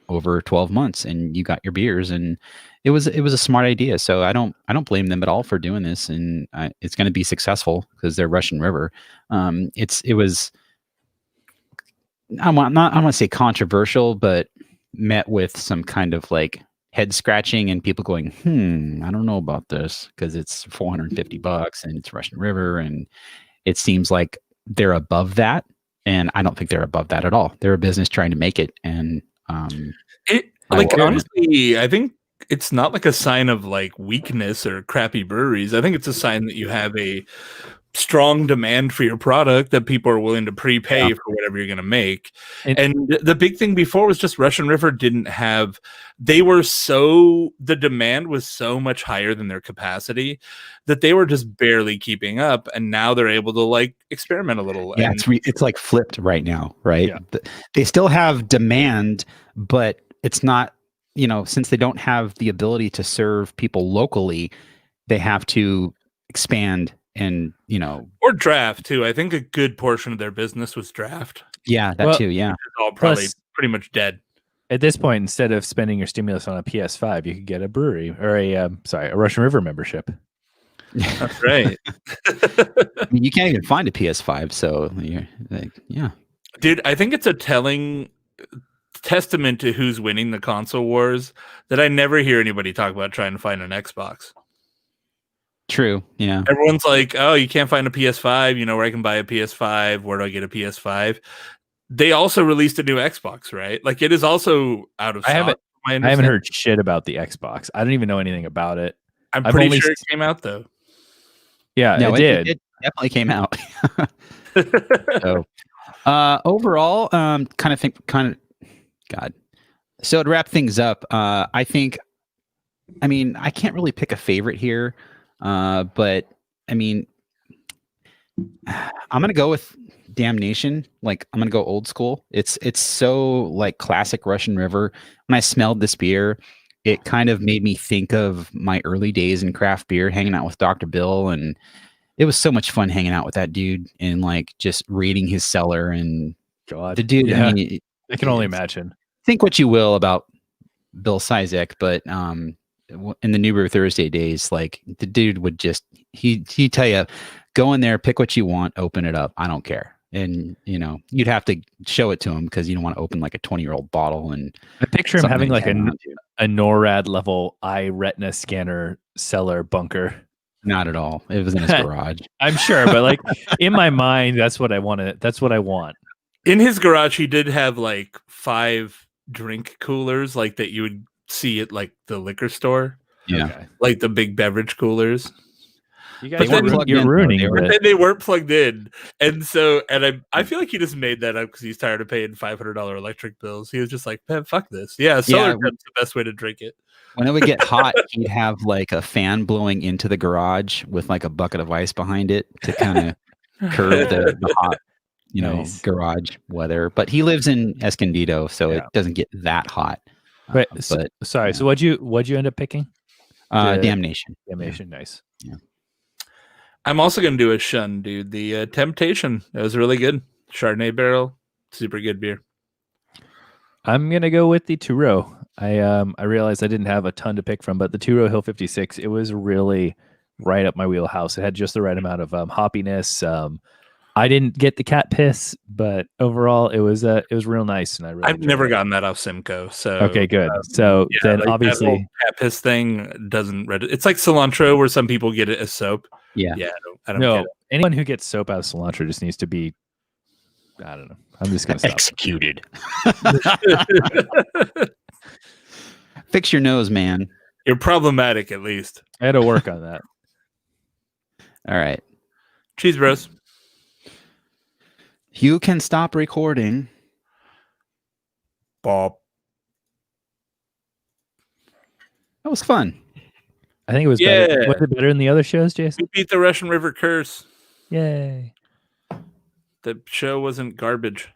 Speaker 1: over 12 months, and you got your beers, and it was a smart idea. So I don't blame them at all for doing this, and it's going to be successful because they're Russian River. It was, I want to say controversial, but met with some kind of like head scratching and people going, I don't know about this because it's $450 and it's Russian River, and it seems like they're above that, and I don't think they're above that at all. They're a business trying to make it, and
Speaker 2: honestly, I think it's not like a sign of like weakness or crappy breweries. I think it's a sign that you have a strong demand for your product, that people are willing to prepay for whatever you're going to make. And the big thing before was just Russian River didn't have, the demand was so much higher than their capacity that they were just barely keeping up. And now they're able to like experiment a little.
Speaker 1: Yeah, it's like flipped right now, right? Yeah. They still have demand, but it's not, since they don't have the ability to serve people locally, they have to expand. And
Speaker 2: or draft too. I think a good portion of their business was draft.
Speaker 1: Yeah, that too. Yeah,
Speaker 2: it's all probably pretty much dead
Speaker 3: at this point. Instead of spending your stimulus on a PS5, you could get a brewery or a Russian River membership.
Speaker 2: That's right.
Speaker 1: I mean, you can't even find a PS5, so you're like, yeah,
Speaker 2: dude. I think it's a telling testament to who's winning the console wars that I never hear anybody talk about trying to find an Xbox.
Speaker 1: True. Yeah.
Speaker 2: Everyone's like, oh, you can't find a PS5. Where I can buy a PS5? Where do I get a PS5? They also released a new Xbox, right? Like it is also out of stock.
Speaker 3: I haven't heard shit about the Xbox. I don't even know anything about it.
Speaker 2: I'm pretty sure it came out though.
Speaker 3: Yeah, no, it did.
Speaker 1: It definitely came out. So overall, God. So to wrap things up, I think I mean, I can't really pick a favorite here, but I mean, I'm gonna go with Damnation. Like, I'm gonna go old school. It's so like classic Russian River. When I smelled this beer, it kind of made me think of my early days in craft beer, hanging out with Dr. Bill, and it was so much fun hanging out with that dude and like just raiding his cellar. And
Speaker 3: God,
Speaker 1: the dude,
Speaker 3: yeah,
Speaker 1: I mean,
Speaker 3: I can only imagine.
Speaker 1: think what you will about Bill Sizek, but in the New Brew Thursday days, like the dude would just he tell you, go in there, pick what you want, open it up. I don't care. And you'd have to show it to him because you don't want to open like a 20-year-old bottle. And
Speaker 3: I picture him
Speaker 1: something
Speaker 3: having
Speaker 1: that
Speaker 3: like
Speaker 1: he's hanging on to.
Speaker 3: a NORAD level eye retina scanner cellar bunker.
Speaker 1: Not at all. It was in his garage.
Speaker 3: I'm sure, but like in my mind, that's what I want. That's what I want.
Speaker 2: In his garage, he did have like 5 drink coolers, like that you would see at like the liquor store.
Speaker 1: Yeah.
Speaker 3: Okay.
Speaker 2: Like the big beverage coolers.
Speaker 3: You guys
Speaker 1: But then
Speaker 3: you're ruining
Speaker 2: But
Speaker 3: it.
Speaker 2: then they weren't plugged in. And so, I feel like he just made that up because he's tired of paying $500 electric bills. He was just like, man, fuck this. Yeah, solar temp's the best way to drink it.
Speaker 1: When it would get hot, he'd have like a fan blowing into the garage with like a bucket of ice behind it to kind of curb the hot,
Speaker 3: Nice.
Speaker 1: garage weather. But he lives in Escondido, so
Speaker 3: Yeah.
Speaker 1: it doesn't get that hot.
Speaker 3: Wait,
Speaker 1: But
Speaker 3: sorry.
Speaker 1: yeah.
Speaker 3: So what'd you end up picking?
Speaker 1: Damnation.
Speaker 3: Damnation. Nice.
Speaker 2: I'm also going to do a shun, dude. The Temptation. That was really good. Chardonnay barrel. Super good beer.
Speaker 3: I'm gonna go with the two-row. I realized I didn't have a ton to pick from, but the two-row Hill 56, it was really right up my wheelhouse. It had just the right amount of hoppiness. I didn't get the cat piss, but overall it was real nice, and I really
Speaker 2: I've
Speaker 3: enjoyed
Speaker 2: never
Speaker 3: it.
Speaker 2: gotten that off Simcoe. So
Speaker 3: Okay, good. So
Speaker 2: yeah,
Speaker 3: then
Speaker 2: like that
Speaker 3: obviously
Speaker 2: whole cat piss thing doesn't it's like cilantro where some people get it as soap.
Speaker 1: Yeah.
Speaker 2: Yeah, I don't
Speaker 3: no,
Speaker 2: get it.
Speaker 3: anyone who gets soap out of cilantro just needs to be, I don't know. I'm just gonna stop.
Speaker 1: Executed. Fix your nose, man.
Speaker 2: You're problematic, at least.
Speaker 3: I had to work on that.
Speaker 1: All right.
Speaker 2: Cheese bros.
Speaker 1: You can stop recording.
Speaker 2: Bob.
Speaker 1: That was fun.
Speaker 3: I think it was better. Was it better than the other shows, Jason?
Speaker 2: We beat the Russian River curse.
Speaker 3: Yay.
Speaker 2: The show wasn't garbage.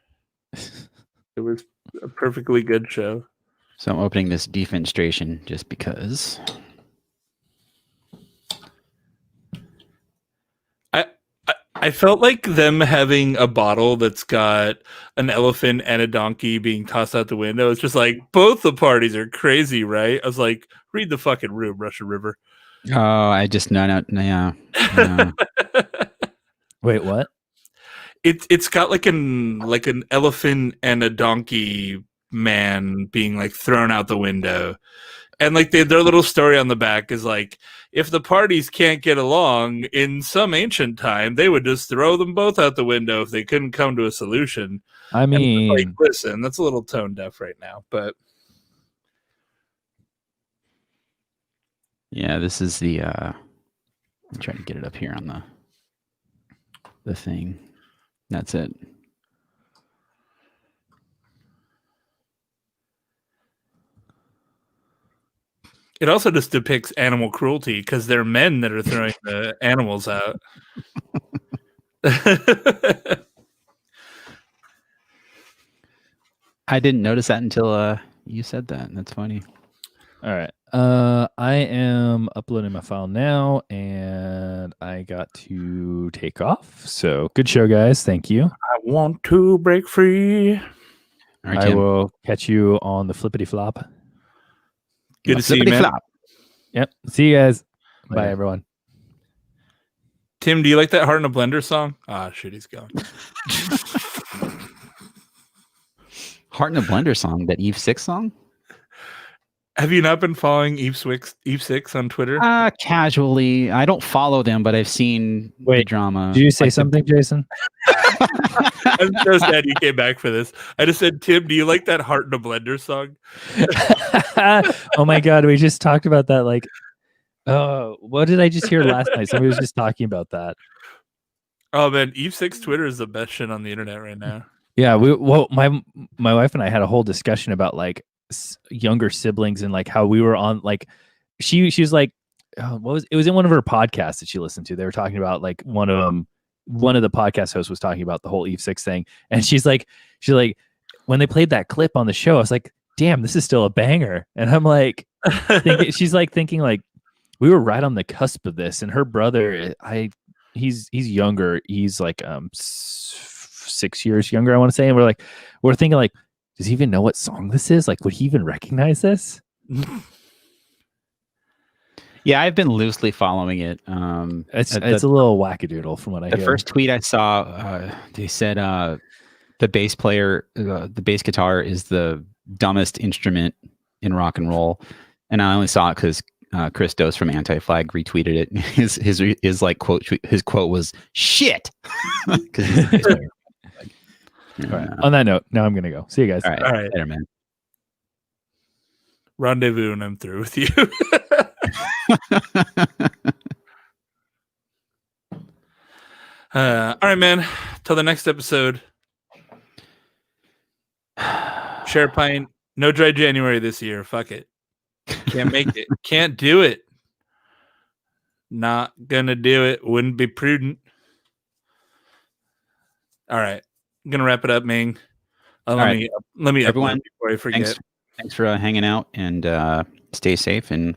Speaker 2: It was a perfectly good show.
Speaker 1: So I'm opening this defenstration just because.
Speaker 2: I felt like them having a bottle that's got an elephant and a donkey being tossed out the window. It's just like, both the parties are crazy, right? I was like, read the fucking room, Russian River.
Speaker 1: Oh, I just no.
Speaker 3: Wait, what?
Speaker 2: It's got like an elephant and a donkey man being like thrown out the window. And like their little story on the back is like, if the parties can't get along in some ancient time, they would just throw them both out the window if they couldn't come to a solution.
Speaker 3: I mean,
Speaker 2: like, listen, that's a little tone deaf right now, but
Speaker 1: yeah, this is the. I'm trying to get it up here on the thing. That's it.
Speaker 2: it also just depicts animal cruelty because they're men that are throwing the animals out.
Speaker 1: I didn't notice that until you said that. That's funny.
Speaker 3: all right. I am uploading my file now, and I got to take off. So good show, guys. Thank you.
Speaker 2: I want to break free.
Speaker 1: All right,
Speaker 3: I
Speaker 1: Tim.
Speaker 3: will catch you on the flippity flop.
Speaker 2: Good to see you, man.
Speaker 1: Flippity-flop.
Speaker 3: Yep. See you guys. Bye,
Speaker 1: Later.
Speaker 3: everyone.
Speaker 2: Tim, do you like that Heart in a Blender song? Ah, shit, he's gone.
Speaker 1: Heart in a Blender song, that Eve 6 song?
Speaker 2: Have you not been following Eve 6 on Twitter?
Speaker 1: Casually. I don't follow them, but I've seen the
Speaker 3: Wait,
Speaker 1: drama.
Speaker 3: Did you say
Speaker 1: Like the-
Speaker 3: something, Jason?
Speaker 2: I'm so sad you came back for this. I just said, Tim, do you like that Heart in a Blender song?
Speaker 3: Oh my God. We just talked about that. Like, oh, what did I just hear last night? Somebody was just talking about that.
Speaker 2: Oh man, Eve 6 Twitter is the best shit on the internet right now.
Speaker 3: Yeah. My wife and I had a whole discussion about like younger siblings and like how we were on like she was like, it was in one of her podcasts that she listened to. They were talking about like one of the podcast hosts was talking about the whole Eve 6 thing, and she's like when they played that clip on the show, I was like, damn, this is still a banger. And I'm like, she's like thinking like we were right on the cusp of this. And her brother, he's younger. He's like 6 years younger, I want to say. And we're thinking like, does he even know what song this is? Like, would he even recognize this?
Speaker 1: Yeah, I've been loosely following it.
Speaker 3: It's a little wackadoodle from what I hear.
Speaker 1: The first tweet I saw, they said the bass player, the bass guitar is the dumbest instrument in rock and roll, and I only saw it because Chris Dose from Anti-Flag retweeted it. His like quote, his quote was "shit."
Speaker 3: All right. On that note, now I'm gonna go. See you guys.
Speaker 1: All right. Later, man.
Speaker 2: Rendezvous, and I'm through with you. All right, man. Till the next episode. Share a pint. No dry January this year. Fuck it. Can't make it. Can't do it. Not gonna do it. Wouldn't be prudent. All right. I'm gonna wrap it up, Ming. Let me
Speaker 1: everyone
Speaker 2: before I forget.
Speaker 1: Thanks for hanging out, and stay safe, and